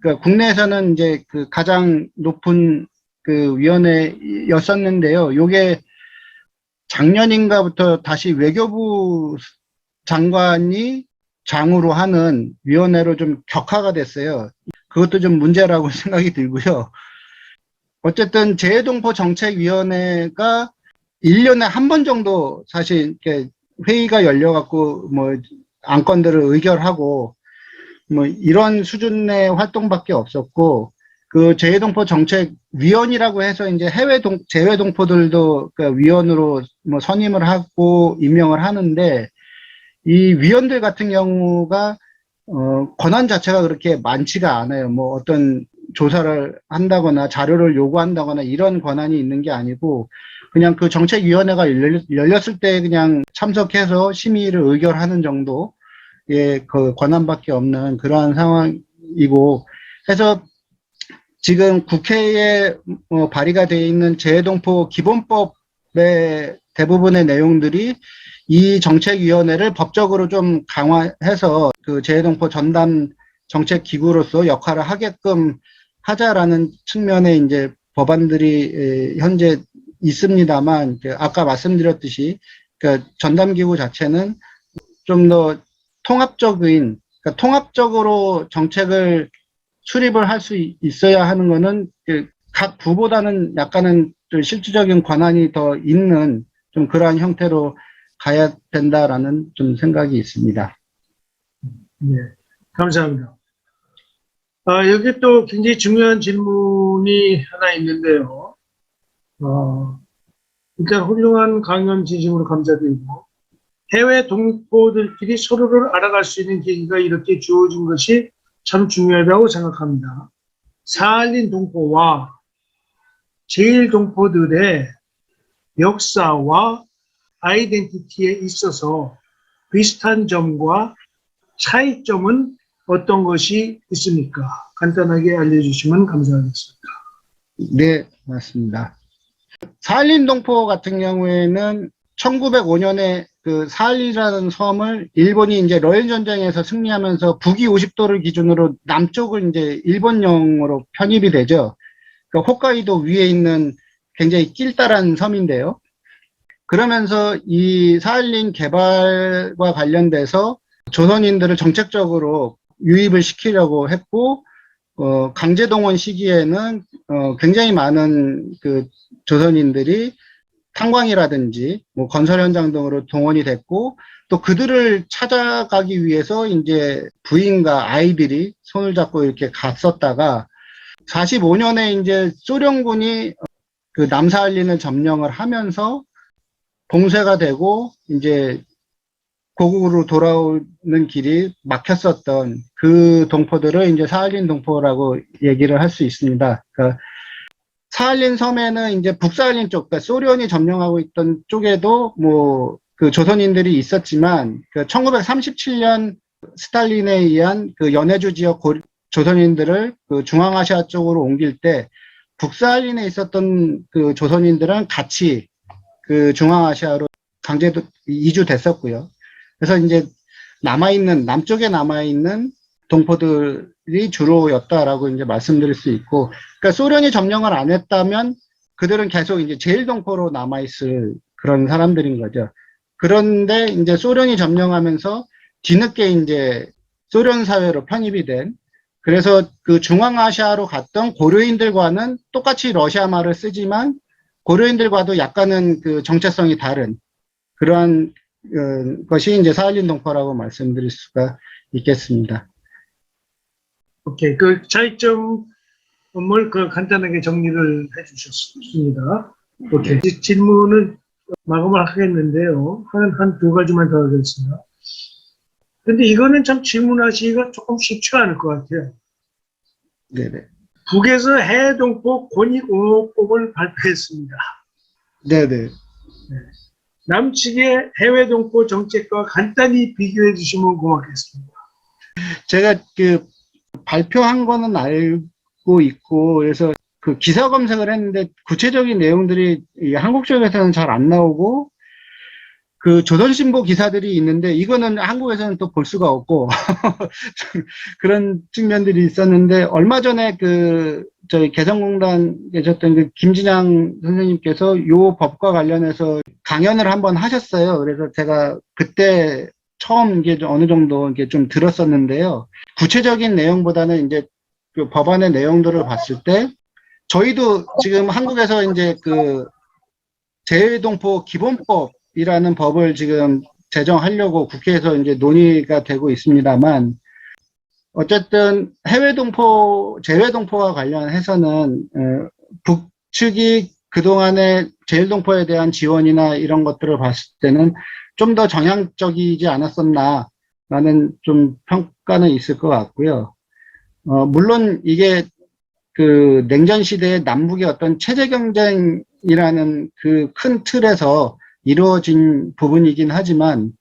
Speaker 3: 그러니까 국내에서는 이제 그 가장 높은 그 위원회였었는데요. 요게 작년인가부터 다시 외교부 장관이 장으로 하는 위원회로 좀 격화가 됐어요. 그것도 좀 문제라고 생각이 들고요. 어쨌든 제일동포 정책위원회가 1년에 한 번 정도 사실 이렇게 회의가 열려갖고 뭐 안건들을 의결하고 뭐 이런 수준의 활동밖에 없었고, 그 제일동포 정책위원이라고 해서 이제 제외동포들도 그 위원으로 뭐 선임을 하고 임명을 하는데, 이 위원들 같은 경우가 권한 자체가 그렇게 많지가 않아요. 뭐 어떤 조사를 한다거나 자료를 요구한다거나 이런 권한이 있는 게 아니고, 그냥 그 정책위원회가 열렸을 때 그냥 참석해서 심의를 의결하는 정도의 그 권한밖에 없는 그러한 상황이고, 해서 지금 국회에 발의가 되어 있는 제동포 기본법의 대부분의 내용들이 이 정책위원회를 법적으로 좀 강화해서 그 제동포 전담 정책기구로서 역할을 하게끔 하자라는 측면의 이제 법안들이 현재 있습니다만, 아까 말씀드렸듯이 그 전담기구 자체는 좀 더 통합적인, 그러니까 통합적으로 정책을 수립을 할 수 있어야 하는 거는 각 부보다는 약간은 좀 실질적인 권한이 더 있는 좀 그러한 형태로 가야 된다라는 좀 생각이 있습니다.
Speaker 1: 네, 감사합니다. 여기 또 굉장히 중요한 질문이 하나 있는데요. 일단 훌륭한 강연 진심으로 감사드리고, 해외 동포들끼리 서로를 알아갈 수 있는 계기가 이렇게 주어진 것이 참 중요하다고 생각합니다. 사할린 동포와 제일동포들의 역사와 아이덴티티에 있어서 비슷한 점과 차이점은 어떤 것이 있습니까? 간단하게 알려주시면 감사하겠습니다.
Speaker 3: 네, 맞습니다. 사할린 동포 같은 경우에는 1905년에 그 사할린이라는 섬을 일본이 이제 러일 전쟁에서 승리하면서 북위 50도를 기준으로 남쪽을 이제 일본령으로 편입이 되죠. 그러니까 홋카이도 위에 있는 굉장히 길다란 섬인데요. 그러면서 이 사할린 개발과 관련돼서 조선인들을 정책적으로 유입을 시키려고 했고, 강제동원 시기에는 굉장히 많은 그 조선인들이 탄광이라든지 뭐 건설 현장 등으로 동원이 됐고, 또 그들을 찾아가기 위해서 이제 부인과 아이들이 손을 잡고 이렇게 갔었다가 45년에 이제 소련군이 그 남사할린을 점령을 하면서 봉쇄가 되고 이제 고국으로 돌아오는 길이 막혔었던 그 동포들을 이제 사할린 동포라고 얘기를 할 수 있습니다. 그러니까 사할린 섬에는 이제 북사할린 쪽, 그러니까 소련이 점령하고 있던 쪽에도 뭐 그 조선인들이 있었지만, 그 1937년 스탈린에 의한 그 연해주 지역 조선인들을 그 중앙아시아 쪽으로 옮길 때 북사할린에 있었던 그 조선인들은 같이 그 중앙아시아로 강제 이주됐었고요. 그래서 이제 남쪽에 남아있는 동포들이 주로였다라고 이제 말씀드릴 수 있고, 그러니까 소련이 점령을 안 했다면 그들은 계속 이제 제일동포로 남아있을 그런 사람들인 거죠. 그런데 이제 소련이 점령하면서 뒤늦게 이제 소련 사회로 편입이 된, 그래서 그 중앙아시아로 갔던 고려인들과는 똑같이 러시아 말을 쓰지만 고려인들과도 약간은 그 정체성이 다른 그러한 것이 이제 사할린 동포라고 말씀드릴 수가 있겠습니다.
Speaker 1: 오케이. 그 차이점을 그 간단하게 정리를 해 주셨습니다. 오케이. 이제 질문은 마감을 하겠는데요. 한 두 가지만 더 하겠습니다. 근데 이거는 참 질문하시기가 조금 쉽지가 않을 것 같아요.
Speaker 3: 네네.
Speaker 1: 북에서 해외동포 권익옹호법을 발표했습니다.
Speaker 3: 네네.
Speaker 1: 남측의 해외동포 정책과 간단히 비교해 주시면 고맙겠습니다.
Speaker 3: 제가 그 발표한 거는 알고 있고, 그래서 그 기사 검색을 했는데 구체적인 내용들이 이 한국 쪽에서는 잘 안 나오고, 그 조선신보 기사들이 있는데 이거는 한국에서는 또 볼 수가 없고 그런 측면들이 있었는데, 얼마 전에 그 저희 개성공단 계셨던 그 김진양 선생님께서 요 법과 관련해서 강연을 한번 하셨어요. 그래서 제가 그때 처음 이게 어느 정도 이게 좀 들었었는데요. 구체적인 내용보다는 이제 그 법안의 내용들을 봤을 때, 저희도 지금 한국에서 이제 그 재외동포 기본법이라는 법을 지금 제정하려고 국회에서 이제 논의가 되고 있습니다만, 어쨌든 재외동포와 관련해서는 북측이 그동안의 제일동포에 대한 지원이나 이런 것들을 봤을 때는 좀 더 정향적이지 않았었나라는 좀 평가는 있을 것 같고요. 물론 이게 그 냉전 시대의 남북의 어떤 체제 경쟁이라는 그 큰 틀에서 이루어진 부분이긴 하지만,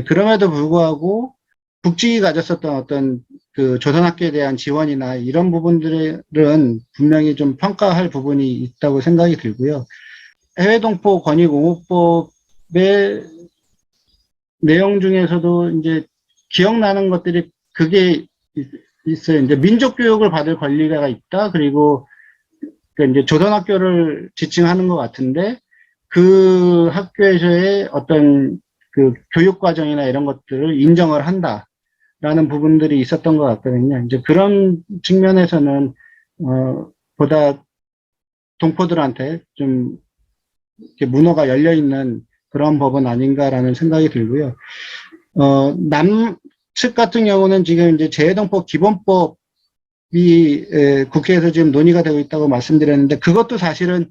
Speaker 3: 그럼에도 불구하고 북측이 가졌었던 어떤 그 조선학교에 대한 지원이나 이런 부분들은 분명히 좀 평가할 부분이 있다고 생각이 들고요. 해외동포 권익옹호법의 내용 중에서도 이제 기억나는 것들이 그게 있어요. 이제 민족교육을 받을 권리가 있다. 그리고 이제 조선학교를 지칭하는 것 같은데, 그 학교에서의 어떤 그 교육과정이나 이런 것들을 인정을 한다라는 부분들이 있었던 것 같거든요. 이제 그런 측면에서는, 보다 동포들한테 좀 이렇게 문호가 열려있는 그런 법은 아닌가라는 생각이 들고요. 남측 같은 경우는 지금 이제 재외동포 기본법이 국회에서 지금 논의가 되고 있다고 말씀드렸는데, 그것도 사실은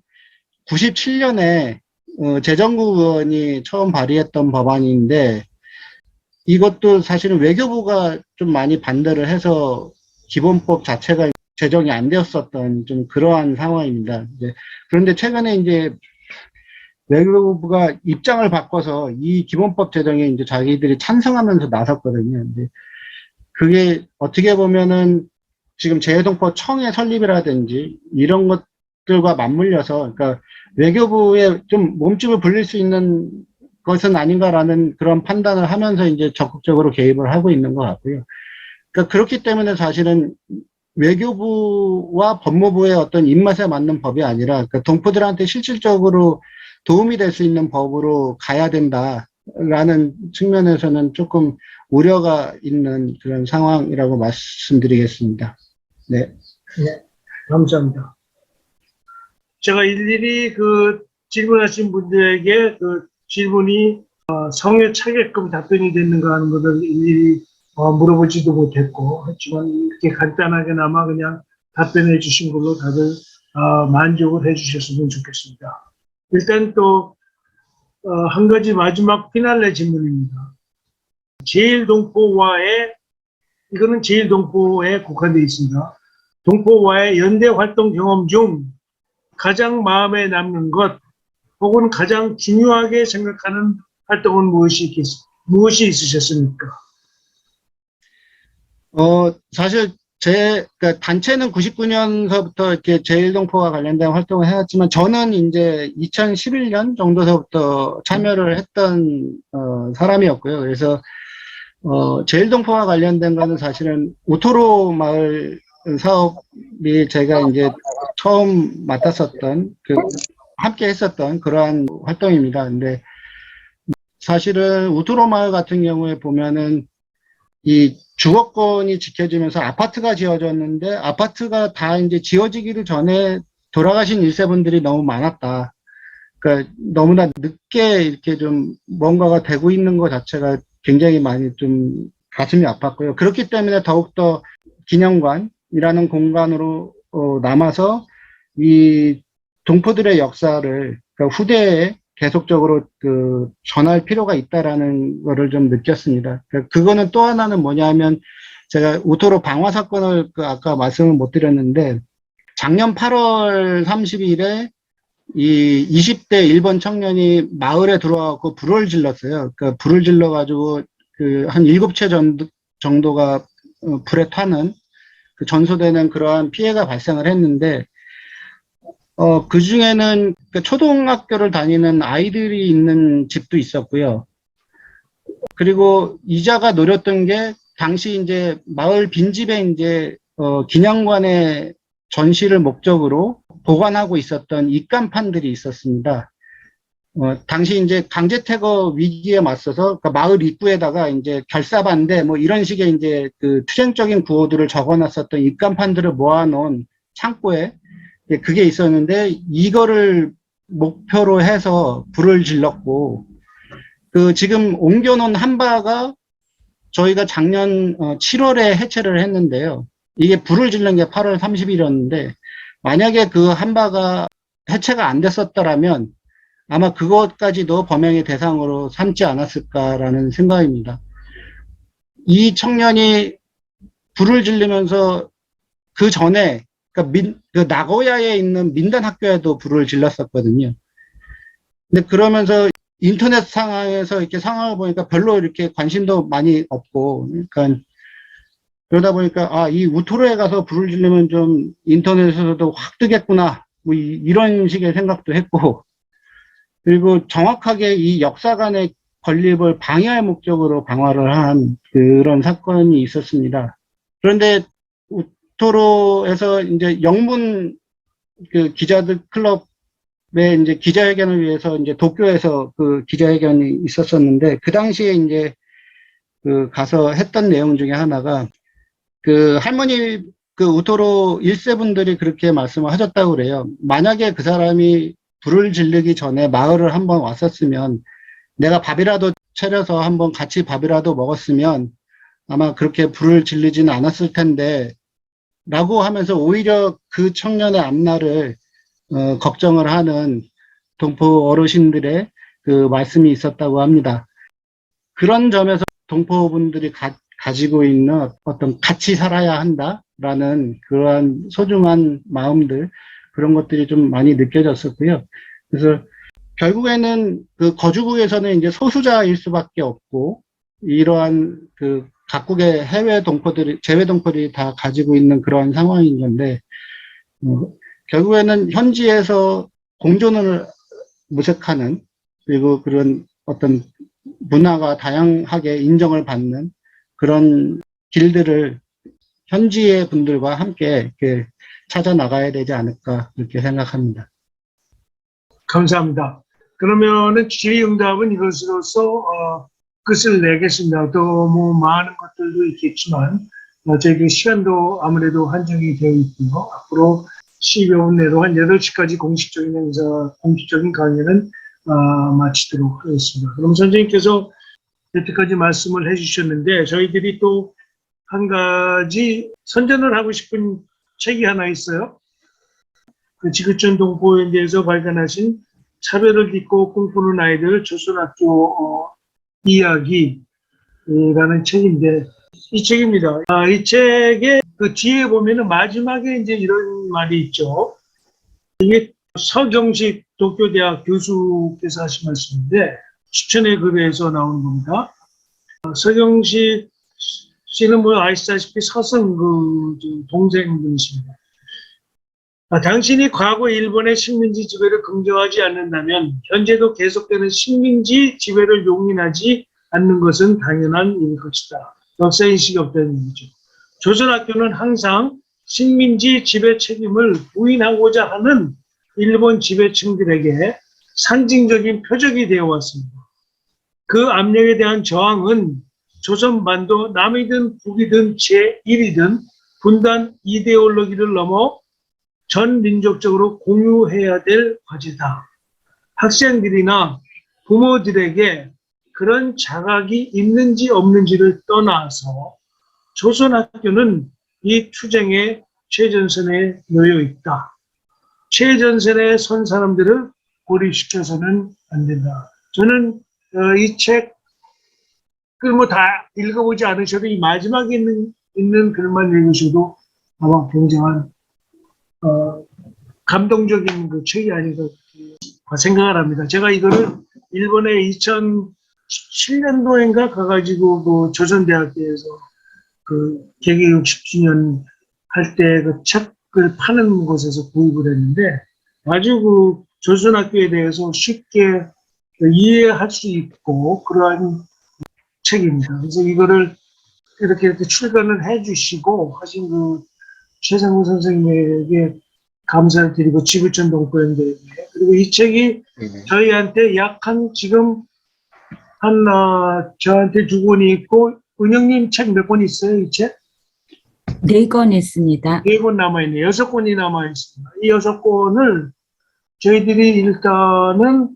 Speaker 3: 97년에 재정구 의원이 처음 발의했던 법안인데, 이것도 사실은 외교부가 좀 많이 반대를 해서 기본법 자체가 제정이 안 되었었던 좀 그러한 상황입니다. 그런데 최근에 이제 외교부가 입장을 바꿔서 이 기본법 제정에 이제 자기들이 찬성하면서 나섰거든요. 근데 그게 어떻게 보면은 지금 재외동포 청의 설립이라든지 이런 것들과 맞물려서, 그러니까 외교부에 좀 몸집을 불릴 수 있는 것은 아닌가라는 그런 판단을 하면서 이제 적극적으로 개입을 하고 있는 것 같고요. 그러니까 그렇기 때문에 사실은 외교부와 법무부의 어떤 입맛에 맞는 법이 아니라, 그러니까 동포들한테 실질적으로 도움이 될 수 있는 법으로 가야 된다라는 측면에서는 조금 우려가 있는 그런 상황이라고 말씀드리겠습니다. 네.
Speaker 1: 네, 감사합니다. 제가 일일이 질문하신 분들에게 질문이 성에 차게끔 답변이 됐는가 하는 것을 일일이 물어보지도 못했고, 하지만 이렇게 간단하게나마 그냥 답변해 주신 걸로 다들 만족을 해 주셨으면 좋겠습니다. 일단 또 한 가지 마지막 피날레 질문입니다. 이거는 제일동포에 국한되어 있습니다. 동포와의 연대 활동 경험 중 가장 마음에 남는 것 혹은 가장 중요하게 생각하는 활동은 무엇이 있으셨습니까?
Speaker 3: 사실 그러니까 단체는 99년서부터 이렇게 제일동포와 관련된 활동을 해왔지만 저는 이제 2011년 정도서부터 참여를 했던 사람이었고요. 그래서 제일동포와 관련된 거는 사실은 우토로 마을 사업이 제가 이제 처음 맡았었던 함께 했었던 그러한 활동입니다. 근데 사실은 우토로 마을 같은 경우에 보면은 이 주거권이 지켜지면서 아파트가 지어졌는데 아파트가 다 이제 지어지기를 전에 돌아가신 일세분들이 너무 많았다. 그러니까 너무나 늦게 이렇게 좀 뭔가가 되고 있는 것 자체가 굉장히 많이 좀 가슴이 아팠고요. 그렇기 때문에 더욱더 기념관이라는 공간으로 남아서 이 동포들의 역사를 그러니까 후대에 계속적으로 전할 필요가 있다라는 거를 좀 느꼈습니다. 그거는 또 하나는 뭐냐면 제가 우토로 방화 사건을 아까 말씀을 못 드렸는데 작년 8월 30일에 이 20대 일본 청년이 마을에 들어와서 불을 질렀어요. 그러니까 불을 질러가지고 한 7채 정도가 불에 타는 전소되는 그러한 피해가 발생을 했는데 그 중에는 초등학교를 다니는 아이들이 있는 집도 있었고요. 그리고 이자가 노렸던 게 당시 이제 마을 빈집에 이제 기념관의 전시를 목적으로 보관하고 있었던 입간판들이 있었습니다. 당시 이제 강제퇴거 위기에 맞서서 마을 입구에다가 이제 결사반대 뭐 이런 식의 이제 투쟁적인 구호들을 적어놨었던 입간판들을 모아놓은 창고에 그게 있었는데 이거를 목표로 해서 불을 질렀고 지금 옮겨놓은 한바가 저희가 작년 7월에 해체를 했는데요. 이게 불을 지른 게 8월 30일이었는데 만약에 그 한바가 해체가 안 됐었더라면 아마 그것까지도 범행의 대상으로 삼지 않았을까라는 생각입니다. 이 청년이 불을 지르면서 그 전에 나고야에 있는 민단 학교에도 불을 질렀었거든요. 근데 그러면서 인터넷 상황에서 이렇게 상황을 보니까 별로 이렇게 관심도 많이 없고, 그러니까 그러다 보니까 이 우토로에 가서 불을 지르면 좀 인터넷에서도 확 뜨겠구나, 뭐 이런 식의 생각도 했고, 그리고 정확하게 이 역사관의 건립을 방해할 목적으로 방화를 한 그런 사건이 있었습니다. 그런데 우토로에서 이제 영문 기자들 클럽에 이제 기자회견을 위해서 이제 도쿄에서 기자회견이 있었었는데 그 당시에 이제 가서 했던 내용 중에 하나가 할머니 우토로 1세분들이 그렇게 말씀을 하셨다고 그래요. 만약에 그 사람이 불을 지르기 전에 마을을 한번 왔었으면 내가 밥이라도 차려서 한번 같이 밥이라도 먹었으면 아마 그렇게 불을 지르지는 않았을 텐데 라고 하면서 오히려 그 청년의 앞날을 걱정을 하는 동포 어르신들의 말씀이 있었다고 합니다. 그런 점에서 동포분들이 가지고 있는 어떤 같이 살아야 한다라는 그러한 소중한 마음들 그런 것들이 좀 많이 느껴졌었고요. 그래서 결국에는 거주국에서는 이제 소수자일 수밖에 없고 이러한 각국의 해외 동포들이 재외 동포들이 다 가지고 있는 그러한 상황인 건데 결국에는 현지에서 공존을 모색하는 그리고 그런 어떤 문화가 다양하게 인정을 받는 그런 길들을 현지의 분들과 함께 이렇게 찾아 나가야 되지 않을까 그렇게 생각합니다.
Speaker 1: 감사합니다. 그러면은 질의응답은 이것으로서 끝을 내겠습니다. 또 뭐 많은 것들도 있겠지만 저희 시간도 아무래도 한정이 되어 있고요. 앞으로 10여 분 내로 한 8시까지 공식적인 강의는 마치도록 하겠습니다. 그럼 선생님께서 여태까지 말씀을 해주셨는데 저희들이 또 한 가지 선전을 하고 싶은 책이 하나 있어요. 그 지구촌 동포연대에서 발간하신 차별을 딛고 꿈꾸는 아이들 조선학교 이야기라는 책인데 이 책입니다. 이 책의 그 뒤에 보면은 마지막에 이제 이런 말이 있죠. 이게 서경식 도쿄대학 교수께서 하신 말씀인데 추천의 글에서 나온 겁니다. 서경식 씨는 뭐 아시다시피 서승 그 동생분이십니다. 당신이 과거 일본의 식민지 지배를 긍정하지 않는다면 현재도 계속되는 식민지 지배를 용인하지 않는 것은 당연한 일일 것이다. 역사인식이 없다는 얘기죠. 조선학교는 항상 식민지 지배 책임을 부인하고자 하는 일본 지배층들에게 상징적인 표적이 되어 왔습니다. 그 압력에 대한 저항은 조선반도 남이든 북이든 제1이든 분단 이데올로기를 넘어 전 민족적으로 공유해야 될 과제다. 학생들이나 부모들에게 그런 자각이 있는지 없는지를 떠나서 조선학교는 이 투쟁의 최전선에 놓여 있다. 최전선에 선 사람들을 고립시켜서는 안 된다. 저는 이 책을 뭐 다 읽어보지 않으셔도 이 마지막에 있는 글만 읽으셔도 아마 굉장한 감동적인 그 책이 아닌가 생각을 합니다. 제가 이거를 일본에 2017년도인가 가가지고 그 조선대학교에서 그 개개 60주년 할 때 그 책을 파는 곳에서 구입을 했는데 아주 그 조선학교에 대해서 쉽게 이해할 수 있고 그러한 책입니다. 그래서 이거를 이렇게 출간을 해주시고 하신 그 최상무 선생님에게 감사를 드리고 지구촌 동포연대에 그리고 이 책이 저희한테 약 한 지금 저한테 2권이 있고 은영님 책 몇 권 있어요? 이 책?
Speaker 4: 4권 있습니다.
Speaker 1: 4권 남아있네요. 6권이 남아있습니다. 이 6권을 저희들이 일단은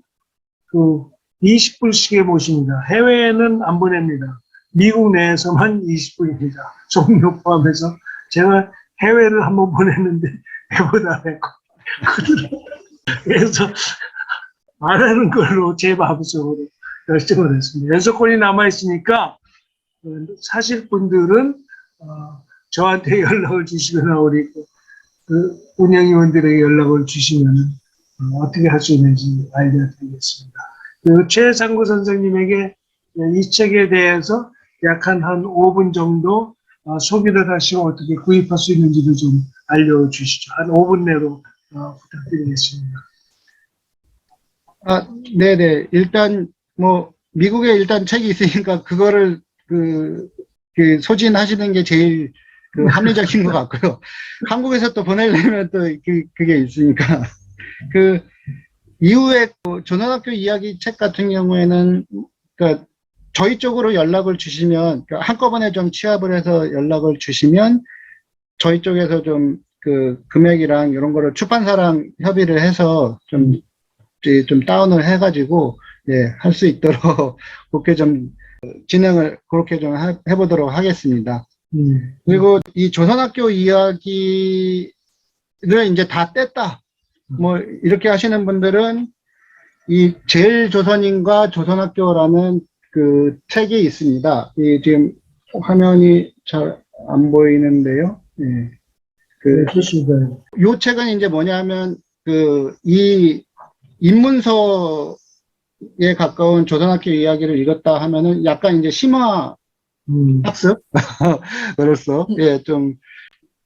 Speaker 1: 그 20불씩에 모십니다. 해외에는 안 보냅니다. 미국 내에서만 20불입니다. 종료 포함해서 제가 해외를 한번 보냈는데 해보다 안 했고 그래서 안 하는 걸로 제 마음속으로 결정을 했습니다. 6권이 남아있으니까 사실 분들은 저한테 연락을 주시거나 우리 그 운영위원들에게 연락을 주시면 어떻게 할 수 있는지 알려드리겠습니다. 그 최상구 선생님에게 이 책에 대해서 약 한 5분 정도 소개를 하시고 어떻게 구입할 수 있는지도 좀 알려주시죠. 한 5분 내로 부탁드리겠습니다.
Speaker 3: 네네. 일단 뭐 미국에 일단 책이 있으니까 그거를 그 소진하시는 게 제일 그 합리적인 것 같고요. 한국에서 또 보내려면 또 그게 있으니까 그 이후에 그 조선학교 이야기 책 같은 경우에는 그러니까 저희 쪽으로 연락을 주시면 한꺼번에 좀 취합을 해서 연락을 주시면 저희 쪽에서 좀 그 금액이랑 이런 거를 출판사랑 협의를 해서 좀 다운을 해가지고 할 수 있도록 그렇게 좀 진행을 그렇게 좀 해보도록 하겠습니다. 그리고 이 조선학교 이야기를 이제 다 뗐다. 뭐 이렇게 하시는 분들은 이 제일조선인과 조선학교라는 그 책이 있습니다. 이 지금 화면이 잘 안 보이는데요. 요 책은 이제 뭐냐면 이 입문서에 가까운 조선학교 이야기를 읽었다 하면은 약간 이제 심화 학습 그래서 좀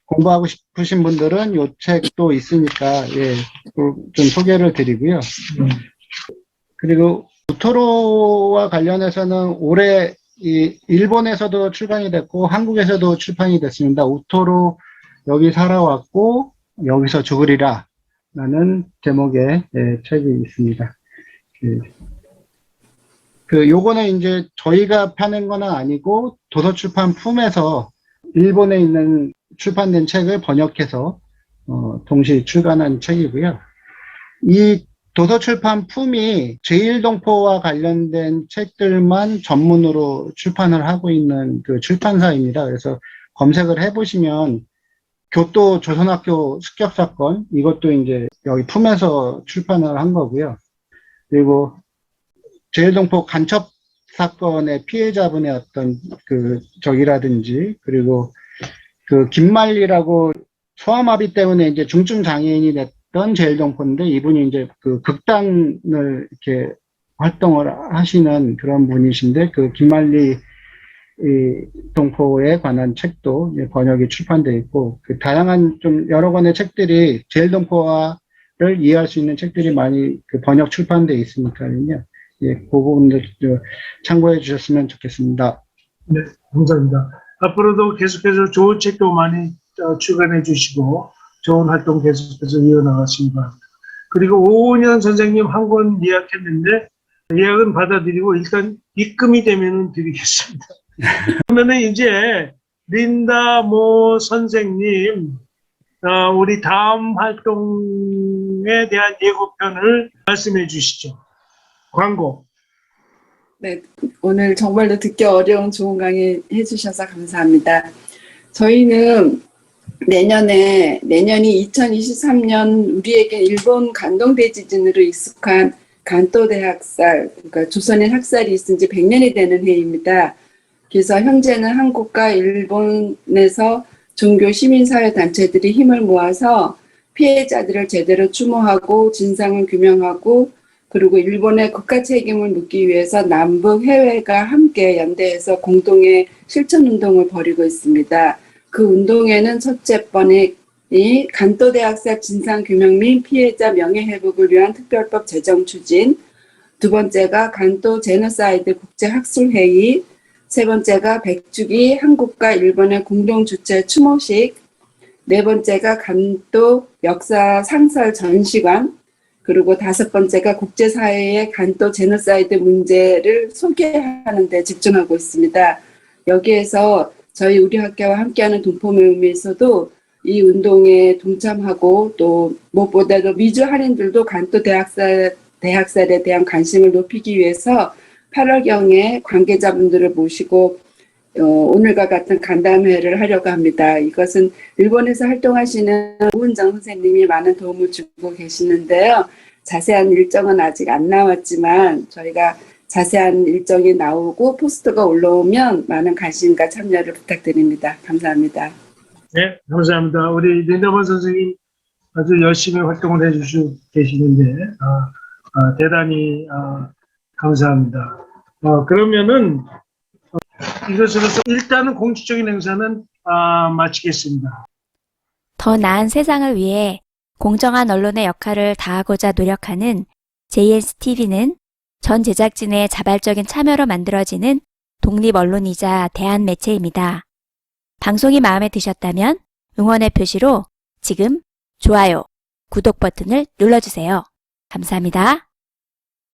Speaker 3: 공부하고 싶으신 분들은 요 책도 있으니까 좀 소개를 드리고요. 그리고 우토로와 관련해서는 올해 이 일본에서도 출간이 됐고 한국에서도 출판이 됐습니다. 우토로 여기 살아왔고 여기서 죽으리라 라는 제목의 책이 있습니다. 요거는 이제 저희가 펴낸 건 아니고 도서출판 품에서 일본에 있는 출판된 책을 번역해서 동시 출간한 책이고요. 이 도서출판 품이 제1동포와 관련된 책들만 전문으로 출판을 하고 있는 그 출판사입니다. 그래서 검색을 해보시면 교토 조선학교 습격사건, 이것도 이제 여기 품에서 출판을 한 거고요. 그리고 제1동포 간첩 사건의 피해자분의 어떤 그 적이라든지, 그리고 그 김말리라고 소아마비 때문에 이제 중증 장애인이 됐던 제1동포인데, 이분이 이제 그 극단을 이렇게 활동을 하시는 그런 분이신데, 그 김말리 동포에 관한 책도 이제 번역이 출판되어 있고, 그 다양한 좀 여러 권의 책들이 제1동포를 이해할 수 있는 책들이 많이 그 번역 출판되어 있으니까요. 예, 그 부분도 참고해 주셨으면 좋겠습니다.
Speaker 1: 네, 감사합니다. 앞으로도 계속해서 좋은 책도 많이 출간해 주시고 좋은 활동 계속해서 이어나가시기 바랍니다. 그리고 5년 선생님 한 권 예약했는데 예약은 받아들이고 일단 입금이 되면은 드리겠습니다. 그러면은 이제 린다 모 선생님 우리 다음 활동에 대한 예고편을 말씀해 주시죠. 광고.
Speaker 5: 네, 오늘 정말로 듣기 어려운 좋은 강의 해주셔서 감사합니다. 저희는 내년이 2023년 우리에게 일본 간동대 지진으로 익숙한 간토대 학살, 그러니까 조선인 학살이 있은 지 100년이 되는 해입니다. 그래서 현재는 한국과 일본에서 종교 시민사회 단체들이 힘을 모아서 피해자들을 제대로 추모하고 진상을 규명하고, 그리고 일본의 국가 책임을 묻기 위해서 남북 해외가 함께 연대해서 공동의 실천운동을 벌이고 있습니다. 그 운동에는 첫째 번이 간토대 학살 진상규명 및 피해자 명예회복을 위한 특별법 제정 추진, 두 번째가 간토 제노사이드 국제학술회의, 세 번째가 100주기 한국과 일본의 공동주최 추모식, 네 번째가 간토 역사 상설 전시관, 그리고 다섯 번째가 국제사회의 간토 제노사이드 문제를 소개하는 데 집중하고 있습니다. 여기에서 저희 우리 학교와 함께하는 동포모임에서도 이 운동에 동참하고, 또 무엇보다도 미주 한인들도 간토 대학살에 대한 관심을 높이기 위해서 8월경에 관계자분들을 모시고 오늘과 같은 간담회를 하려고 합니다. 이것은 일본에서 활동하시는 오은정 선생님이 많은 도움을 주고 계시는데요. 자세한 일정은 아직 안 나왔지만 저희가 자세한 일정이 나오고 포스터가 올라오면 많은 관심과 참여를 부탁드립니다. 감사합니다.
Speaker 1: 네, 감사합니다. 우리 린다만 선생님 아주 열심히 활동을 해주시고 계시는데 대단히 감사합니다. 그러면은 이것으로서 일단은 공식적인 행사는 마치겠습니다.
Speaker 6: 더 나은 세상을 위해 공정한 언론의 역할을 다하고자 노력하는 JSTV는 전 제작진의 자발적인 참여로 만들어지는 독립 언론이자 대한 매체입니다. 방송이 마음에 드셨다면 응원의 표시로 지금 좋아요, 구독 버튼을 눌러주세요. 감사합니다.